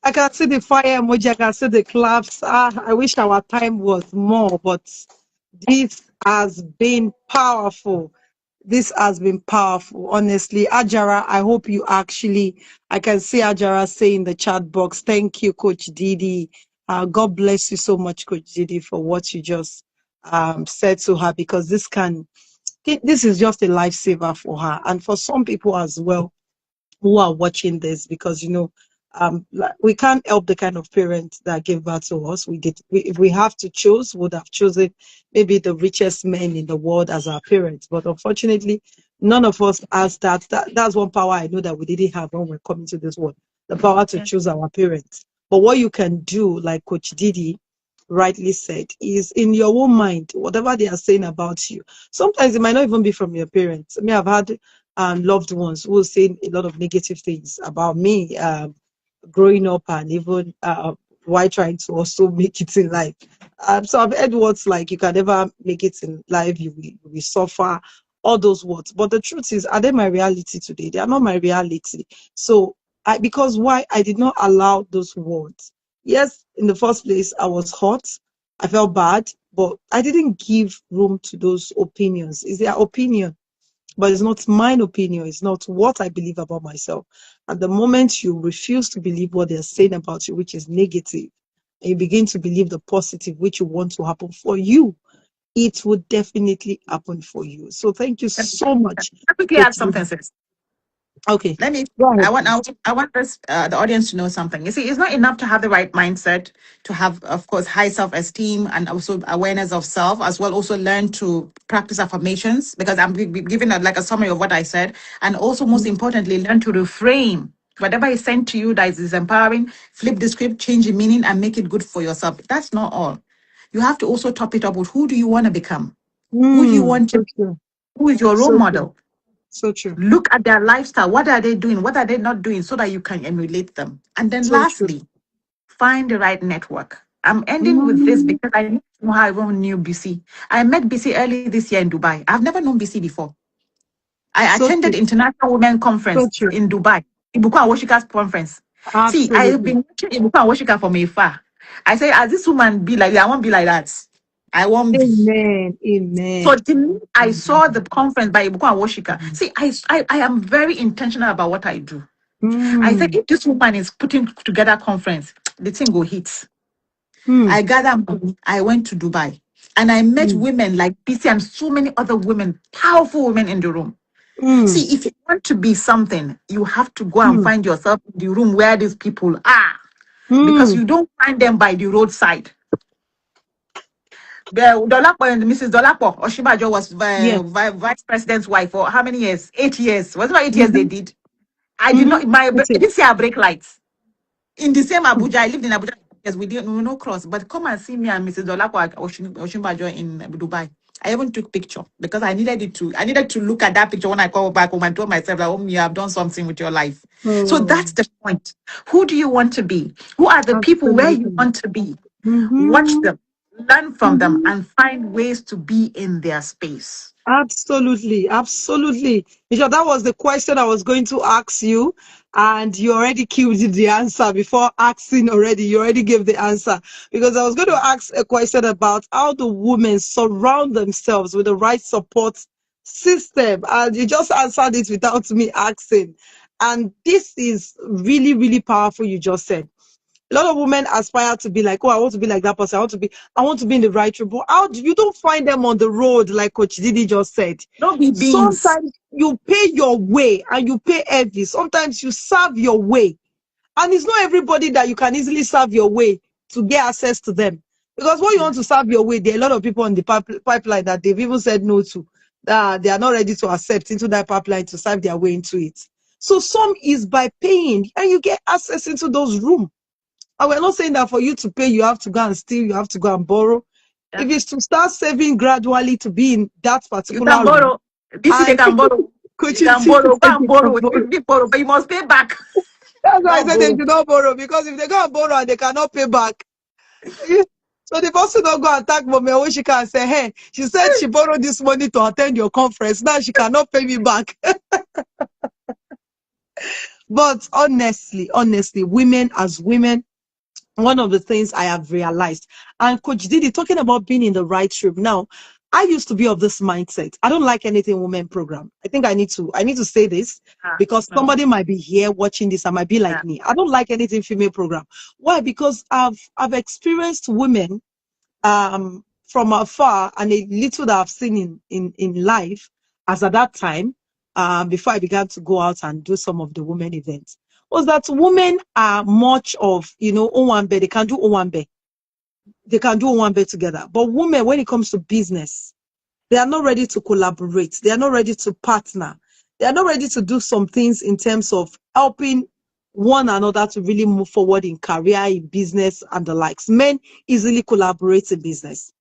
I can see the fire emoji. I can see the claps. I wish our time was more, but this has been powerful. This has been powerful, honestly. Ajara, I hope you actually, I can see Ajara say in the chat box, thank you, Coach Didi. God bless you so much, Coach Didi, for what you just said to her, because this is just a lifesaver for her and for some people as well who are watching this, because like, we can't help the kind of parents that gave birth to us. If we have to choose, would have chosen maybe the richest men in the world as our parents, but unfortunately none of us has that's one power I know that we didn't have when we're coming to this world, the power to Yeah. choose our parents. But what you can do, like Coach Didi rightly said, is in your own mind, whatever they are saying about you. Sometimes it might not even be from your parents. I mean, I've had loved ones who say a lot of negative things about me growing up, and even why trying to also make it in life. So I've heard words like, you can never make it in life, you will suffer, all those words. But the truth is, are they my reality today? They are not my reality. So because why? I did not allow those words. Yes, in the first place, I was hurt. I felt bad, but I didn't give room to those opinions. It's their opinion, but it's not mine opinion. It's not what I believe about myself. And the moment you refuse to believe what they're saying about you, which is negative, and you begin to believe the positive, which you want to happen for you, it would definitely happen for you. So thank you so much, Let me quickly add Coach. something, sis. Okay, Let me. go I ahead, want. please. I want this the audience to know something. You see, it's not enough to have the right mindset, to have, of course, high self-esteem and also awareness of self, as well. Also, learn to practice affirmations, because I'm giving like a summary of what I said, and also, most importantly, learn to reframe whatever is sent to you that is empowering. Flip the script, change the meaning, and make it good for yourself. That's not all. You have to also top it up with, who do you want to become? Who do you want to So be? true. Who is your role So true. model? So true. Look at their lifestyle. What are they doing? What are they not doing, so that you can emulate them? And then So true. lastly, find the right network. I'm ending with this Mm, because I need to know how I even knew BC. I met BC early this year in Dubai. I've never known BC before. I so attended true. International Women So Conference true. in Dubai, Ibuku and Washika's conference. See, I have Absolutely. been watching Ibuku and Washika from afar. I say, as this woman be like that, I won't be like that. I won't be. Amen. So Amen. to me, I saw the conference by Ibuku and Washika. See, I am very intentional about what I do. I said, Mm, if this woman is putting together conference, the thing go hit. mm, I gathered money. I went to Dubai, and I met mm, women like PC and so many other women, powerful women in the room. mm, See, if you want to be something, you have to go and mm, find yourself in the room where these people are, because mm. you don't find them by the roadside. Mrs. Dolapo Oshibajo was Yes. vice president's wife for how many years? 8 years. Was it not 8 years they Mm-hmm. did? I did Mm-hmm. not. My It is. this year I break lights. In the same Mm, Abuja, I lived in Abuja. Yes, we no cross. But come and see me and Mrs. Dolapo at Oshimbajo in Dubai. I even took picture because I needed it to. I needed to look at that picture when I call back home and told myself that, oh, you have done something with your life. So that's mm, the point. Who do you want to be? Who are the people where you absolutely. want to be? Watch Mm-hmm. them, learn from them, Mm-hmm. and find ways to be in their space. Absolutely, absolutely. Because that was the question I was going to ask you, and you already killed the answer before asking already. You already gave the answer. Because I was going to ask a question about how the women surround themselves with the right support system, and you just answered it without me asking. And this is really, really powerful, you just said. A lot of women aspire to be like, oh, I want to be like that person. I want to be in the right room. But how do you don't find them on the road, like Coach Didi just said? Don't be beans. Sometimes you pay your way and you pay heavy. Sometimes you serve your way. And it's not everybody that you can easily serve your way to get access to them. Because when you Yeah. want to serve your way, there are a lot of people on the pipeline that they've even said no to. That they are not ready to accept into that pipeline to serve their way into it. So some is by paying and you get access into those rooms. And we're not saying that for you to pay, you have to go and steal, you have to go and borrow. Yeah. If it's to start saving gradually to be in that You can particular room, borrow. BC, they and can borrow. Coach You can Titi borrow, go said and they borrow. can borrow. You can borrow, but you must pay back. That's why I Not said they borrow. should not borrow, because if they go and borrow and they cannot pay back, so the person don't go and tag Mommy Awosika and say, hey, she said she borrowed this money to attend your conference. Now she cannot pay me back. But honestly, women as women, one of the things I have realized, and Coach Didi talking about being in the right room. Now, I used to be of this mindset. I don't like anything women program. I think I need to say this, because Okay. somebody might be here watching this and might be Yeah. like me. I don't like anything female program. Why? Because I've experienced women from afar, and a little that I've seen in life as at that time, before I began to go out and do some of the women events, was that women are much of, Owambe, they can do Owambe. They can do Owambe together. But women, when it comes to business, they are not ready to collaborate. They are not ready to partner. They are not ready to do some things in terms of helping one another to really move forward in career, in business, and the likes. Men easily collaborate in business.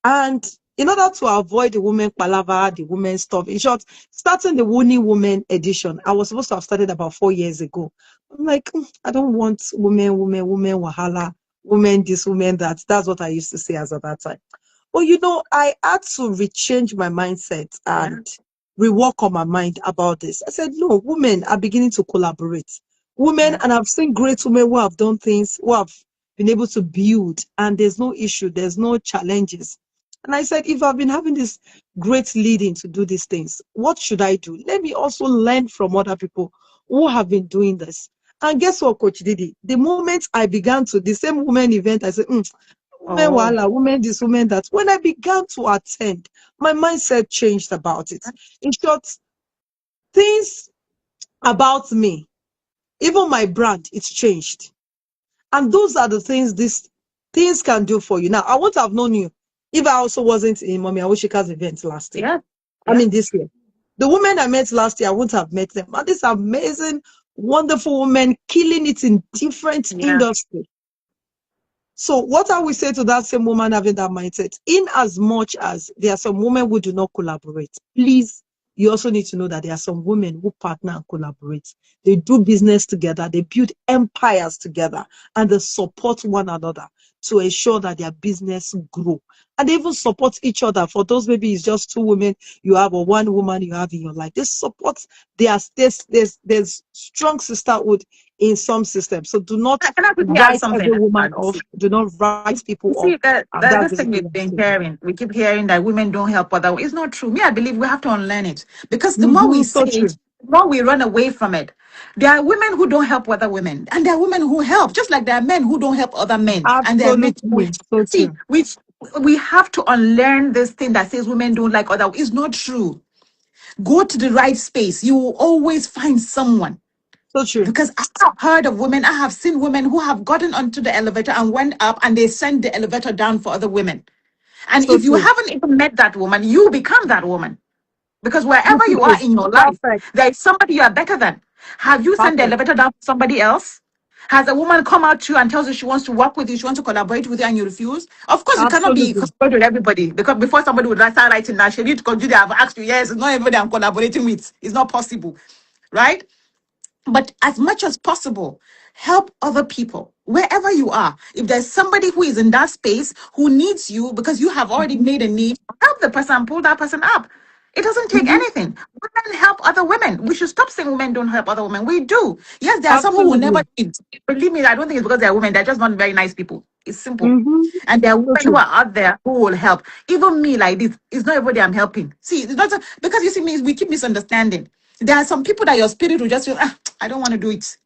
And in order to avoid the women palaver, the women stuff, in short, starting the Winning Women edition, I was supposed to have started about 4 years ago. I'm like, I don't want women, wahala, women this, women that. That's what I used to say as at that time. But I had to rechange my mindset Yeah. and rework on my mind about this. I said, no, women are beginning to collaborate. Women, Yeah. and I've seen great women who have done things, who have been able to build, and there's no issue, there's no challenges. And I said, if I've been having this great leading to do these things, what should I do? Let me also learn from other people who have been doing this. And guess what, Coach Didi? The moment I began to, the same women event, I said, women Oh. wala, women this, women that. When I began to attend, my mindset changed about it. In short, things about me, even my brand, it's changed. And those are the things these things can do for you. Now, I wouldn't have known you if I also wasn't in Mommy Awoshika's event last year. Yeah. I Yeah. mean, this year. The women I met last year, I wouldn't have met them. And these amazing, wonderful women killing it in different Yeah. industries. So what I will say to that same woman having that mindset, in as much as there are some women who do not collaborate, please, you also need to know that there are some women who partner and collaborate. They do business together, they build empires together, and they support one another to ensure that their business grow. And they even support each other. For those, maybe it's just two women you have or one woman you have in your life. They support, there's strong sisterhood in some systems. So do not Can I quickly add write something? every woman off. Do not write people You off. see, that And that's this thing basically we've what been I'm saying. hearing, we keep hearing that women don't help other. It's not true. Me, I believe we have to unlearn it, because the more we say So it, true. the more we run away from it. There are women who don't help other women, and there are women who help, just like there are men who don't help other men, and there are men who Absolutely. So see. true. We have to unlearn this thing that says women don't like other. It's not true. Go to the right space. You will always find someone. So true. Because I have heard of women, I have seen women who have gotten onto the elevator and went up, and they sent the elevator down for other women. And So if you true. haven't even met that woman, you become that woman. Because wherever you are Beautiful. in your life, Perfect. there is somebody you are better than. Have you sent the Perfect. elevator down for somebody else? Has a woman come out to you and tells you she wants to work with you, she wants to collaborate with you, and you refuse? Of course, you cannot be Absolutely. collaborating with everybody, because before somebody would start writing that, she need to continue. They have asked you, yes, it's not everybody I'm collaborating with. It's not possible, right? But as much as possible, help other people wherever you are. If there's somebody who is in that space who needs you because you have already Mm-hmm. made a need, help the person and pull that person up. It doesn't take Mm-hmm. anything. Women help other women. We should stop saying women don't help other women. We do. Yes, there are some who will never Absolutely. need. Believe me, I don't think it's because they're women. They're just not very nice people. It's simple. Mm-hmm. And there are So women who true. are out there who will help. Even me, like this, it's not everybody I'm helping. See, it's not because you see me, we keep misunderstanding. There are some people that your spirit will just feel, I don't want to do it.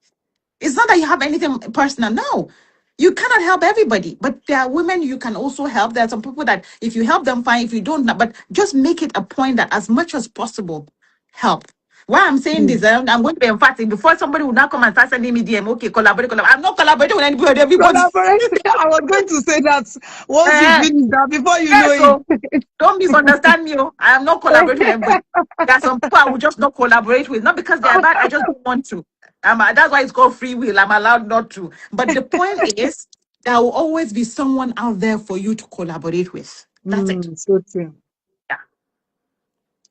It's not that you have anything personal. No, you cannot help everybody. But there are women you can also help. There are some people that if you help them, fine. If you don't, but just make it a point that as much as possible, help. Why I'm saying Mm. this, I'm going to be emphatic before somebody will not come and start sending me DM. Okay, collaborate. I'm not collaborating with anybody, everybody. Collaborate. I was going to say that once you Eh, finish that, before you know yes, it. so don't misunderstand me. Oh. I am not collaborating with everybody. There are some people I will just not collaborate with, not because they are bad. I just don't want to. That's why it's called free will. I'm allowed not to. But the point is, there will always be someone out there for you to collaborate with. That's it. So true. Yeah.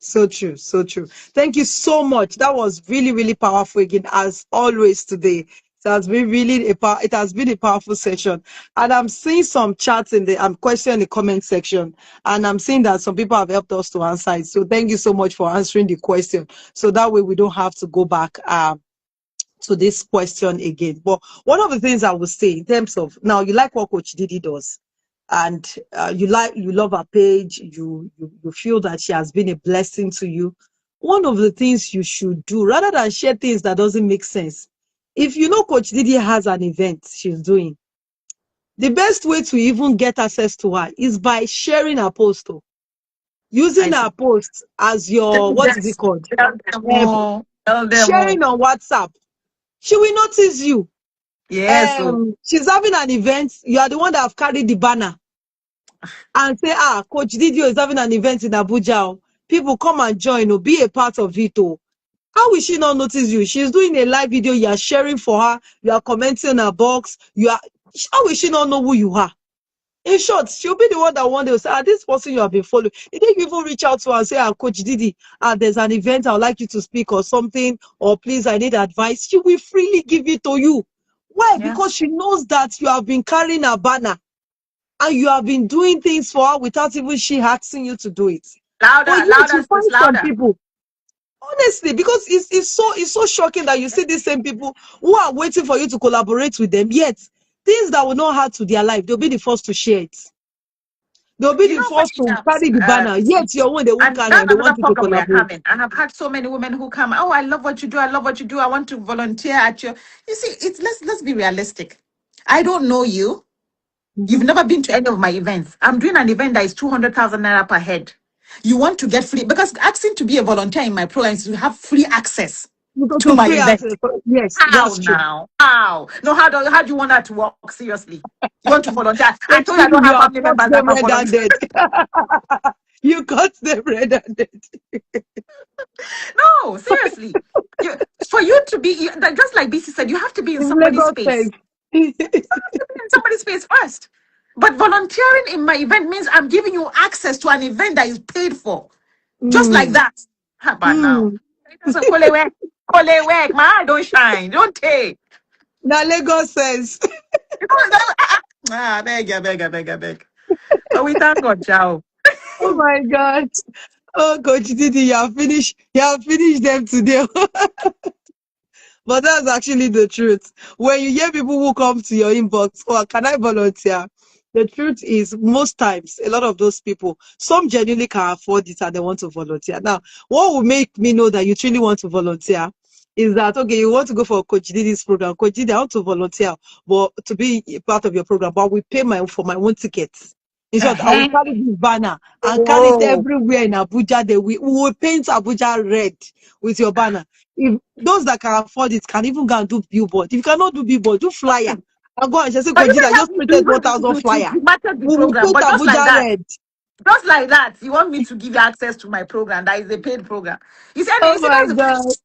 So true, so true. Thank you so much. That was really, really powerful again, as always today. It has been really it has been a powerful session. And I'm seeing some chats in the question in the comment section. And I'm seeing that some people have helped us to answer it. So thank you so much for answering the question. So that way we don't have to go back to this question again. But one of the things I would say in terms of now, you like what Coach Didi does, and you love her page. You feel that she has been a blessing to you. One of the things you should do, rather than share things that doesn't make sense, if you know Coach Didi has an event she's doing, the best way to even get access to her is by sharing her post, using I her see. post as your, what is it Yes. called, Tell them all. Tell them all. sharing on WhatsApp. She will notice you. Yes. So She's having an event. You are the one that have carried the banner and say, Coach Didio is having an event in Abuja. Oh. People come and join, or be a part of it. Oh. How will she not notice you? She's doing a live video. You are sharing for her. You are commenting on her box. How will she not know who you are? In short, she'll be the one that one day will say, this person you have been following. Did you even reach out to her and say, Coach Didi, there's an event I would like you to speak or something, or please, I need advice. She will freely give it to you. Why? Because yes. she knows that you have been carrying a banner and you have been doing things for her without even she asking you to do it. But Louder, yet louder, you sis, find some louder. people, honestly, because it's so shocking that you see these same people who are waiting for you to collaborate with them, yet things that will not add to their life, they'll be the first to share it. They'll be You the know what, first to carry the banner. BC? Yet your own they won't And carry that's and they want another you to problem we are collaborate. having. I have had so many women who come, oh, I love what you do. I love what you do. I want to volunteer at your. You see, it's let's be realistic. I don't know you. You've Mhm. never been to any of my events. I'm doing an event that is 200,000 naira per head. You want to get free because asking to be a volunteer in my program is to have free access You go to to my free event. access. Yes, How that's true. now? How? No, how do you want that to work? Seriously. You want to volunteer? I But told you I don't you have have family cut members that them can volunteer. red-handed. You cut them red-handed. No, seriously. You, for you to be just like BC said, you have to be in In somebody's Lagos space. State. You have to be in somebody's space first. But volunteering in my event means I'm giving you access to an event that is paid for. Just like Mm. that. How about now? Mm. So Kole work, my eye don't shine. Don't take. Now Lagos says, You know, I beg, I beg, I beg, I beg. But we thank God, ciao. oh my God. Oh, Coach Didi, you have finished them today. But that's actually the truth. When you hear people who come to your inbox, oh, can I volunteer? The truth is, most times, a lot of those people, some genuinely can afford it and they want to volunteer. Now, what will make me know that you truly want to volunteer is that, okay, you want to go for Coach Didi's program. Coach Didi, I want to volunteer, but to be a part of your program, but we pay for my own tickets. In short, I will Uh-huh. carry this banner and carry it Whoa. everywhere in Abuja. We will paint Abuja red with your banner. If those that can afford it can even go and do billboard. If you cannot do billboard, do flyer. And go and say, But you Kojida, I can just help me to printed even 1,000 flyer. to market the We will program. paint But just like Abuja that, red. just like that, you want me to give you access to my program that is a paid program. Oh You see, my that's the God.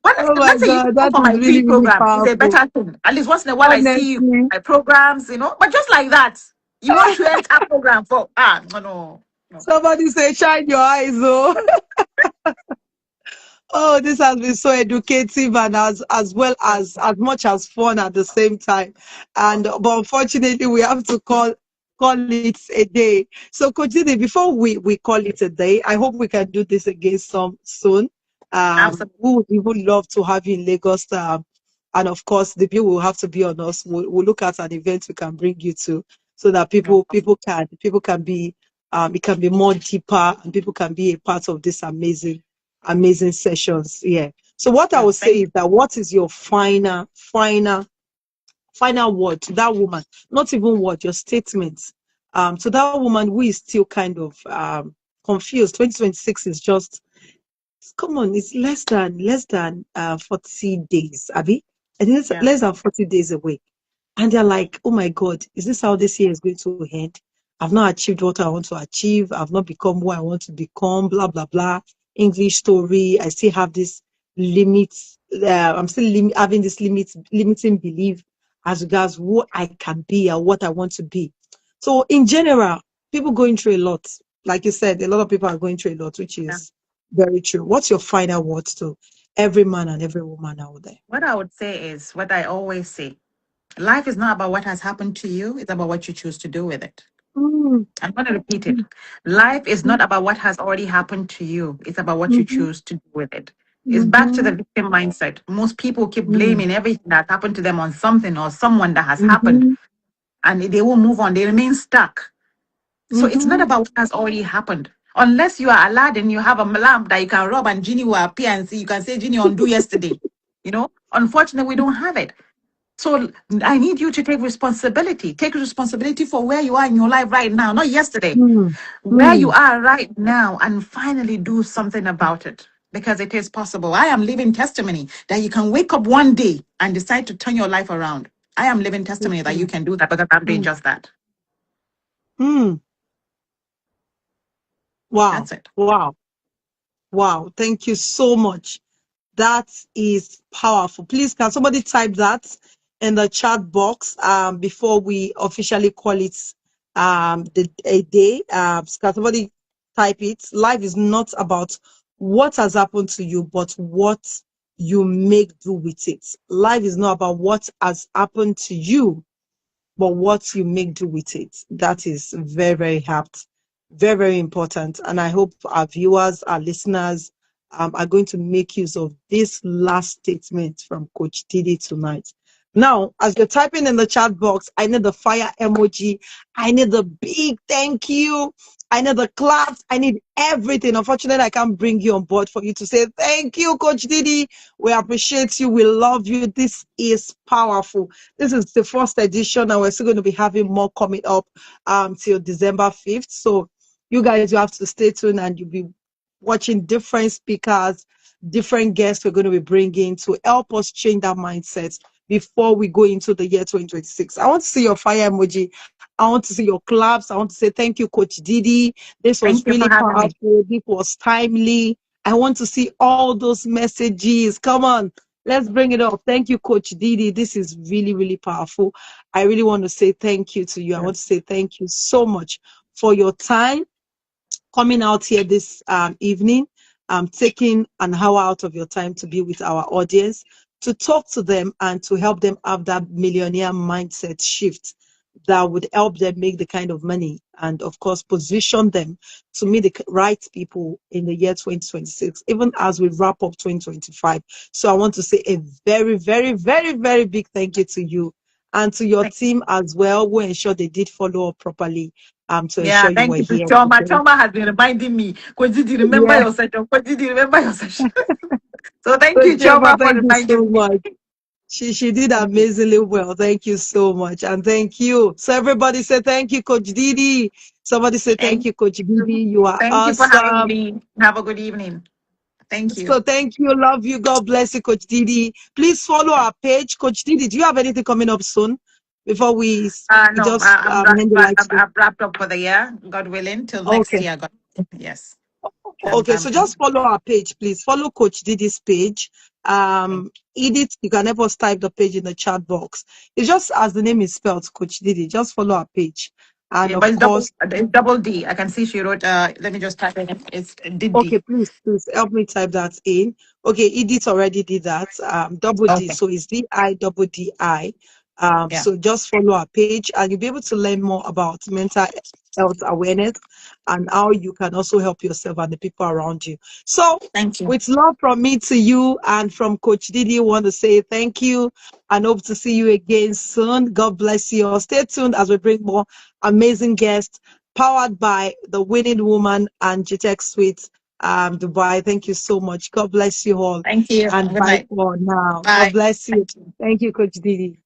when Oh my let's say you God. come That for is my free really, really program, it's a powerful. better thing. At least once in a while I see you Honestly. my programs, you know. But just like that, you want to enter program for no. Somebody say, shine your eyes, oh. Oh, this has been so educative and as well as much as fun at the same time. And but unfortunately, we have to call it a day. So, Coach Didi, before we call it a day, I hope we can do this again some soon. Absolutely. We would even love to have you in Lagos. And of course, the view will have to be on us. We'll look at an event we can bring you to, so that people can be it can be more deeper and people can be a part of this amazing sessions. Yeah. So what I Yeah, would say thank is that what is your final word to that woman? Not even word, your statement. To that woman who is still kind of confused. 2026 is just, come on, it's less than 40 days, Abby. And it's yeah. less than 40 days away. And they're like, oh my God, is this how this year is going to end? I've not achieved what I want to achieve. I've not become who I want to become, blah, blah, blah. English story. I still have this limits. I'm still having this limiting belief as regards what I can be or what I want to be. So in general, people going through a lot. Like you said, a lot of people are going through a lot, which Yeah. is Very true. What's your final words to every man and every woman out there? What I would say is what I always say. Life is not about what has happened to you, it's about what you choose to do with it. Mm, I'm going to repeat it. Life is mm, not about what has already happened to you, it's about what you mhm, choose to do with it. It's back to the mhm, victim mindset. Most people keep mm, blaming everything that happened to them on something or someone that has happened, mhm, and they won't move on. They remain stuck. So it's not mhm, about what has already happened. Unless you are Aladdin, you have a lamp that you can rub and Genie will appear and see. You can say, Genie, undo yesterday. Unfortunately, we don't have it. So I need you to take responsibility. Take responsibility for where you are in your life right now, not yesterday. mm, Where you mm. are right now, and finally do something about it because it is possible. I am living testimony that you can wake up one day and decide to turn your life around. I am living testimony that you Mm, can do that because I'm doing mm, just that. mm. Wow. That's it. Wow. Wow. Thank you so much. That is powerful. Please, can somebody type that in the chat box before we officially call it a day? Can somebody type it? Life is not about what has happened to you, but what you make do with it. Life is not about what has happened to you, but what you make do with it. That is very, very apt, very, very important. And I hope our viewers, our listeners, are going to make use of this last statement from Coach Didi tonight. Now, as you're typing in the chat box, I need the fire emoji. I need the big thank you. I need the claps. I need everything. Unfortunately, I can't bring you on board for you to say thank you, Coach Didi. We appreciate you. We love you. This is powerful. This is the first edition, and we're still going to be having more coming up till December 5th. So you guys, you have to stay tuned, and you'll be watching different speakers, different guests we're going to be bringing to help us change that mindset before we go into the year 2026. I want to see your fire emoji. I want to see your claps. I want to say thank you, Coach Didi. This was Thank you for really having me. powerful. This was timely. I want to see all those messages. Come on. Let's bring it up. Thank you, Coach Didi. This is really, really powerful. I really want to say thank you to you. I want to say thank you so much for your time coming out here this evening, taking an hour out of your time to be with our audience, to talk to them and to help them have that millionaire mindset shift that would help them make the kind of money and, of course, position them to meet the right people in the year 2026, even as we wrap up 2025. So I want to say a very, very, very, very big thank you to you and to your team as well, who ensured they did follow up properly to Yeah, ensure you thank were you to here Choma. today. Choma has been reminding me, Kojidi, remember Yeah. your session. Kojidi, remember your session. So thank So you, Chema, Choma, for thank you so reminding me. much. She did Thank you. amazingly well. Thank you so much. And thank you. So everybody say thank you, Coach Didi. Somebody say thank Thank you, Coach Didi. you. You are Thank you for having awesome. me. Have a good evening. Thank you. So thank you. Love you. God bless you, Coach Didi. Please follow our page. Coach Didi, do you have anything coming up soon before we No, just end the live stream? I've wrapped up for the year, God willing, till next Okay. year. God, yes. Okay, so just follow our page, please. Follow Coach Didi's page. Edith, you can help us type the page in the chat box. It's just as the name is spelled, Coach Didi. Just follow our page. And Yeah, but of course, it's double D. I can see she wrote, let me just type it. It's okay, D. please help me type that in. Okay, Edith already did that. Double D, Okay. so it's DI. Yeah. So just follow our page and you'll be able to learn more about mental health awareness and how you can also help yourself and the people around you. So Thank you. with love from me to you and from Coach Didi, want to say thank you and hope to see you again soon. God bless you all. Stay tuned as we bring more amazing guests powered by the winning woman and GTEC Suite Dubai. Thank you so much. God bless you all. Thank you. And Good bye night. for now. God Bye. bless you. Thank you. Thank you, Coach Didi.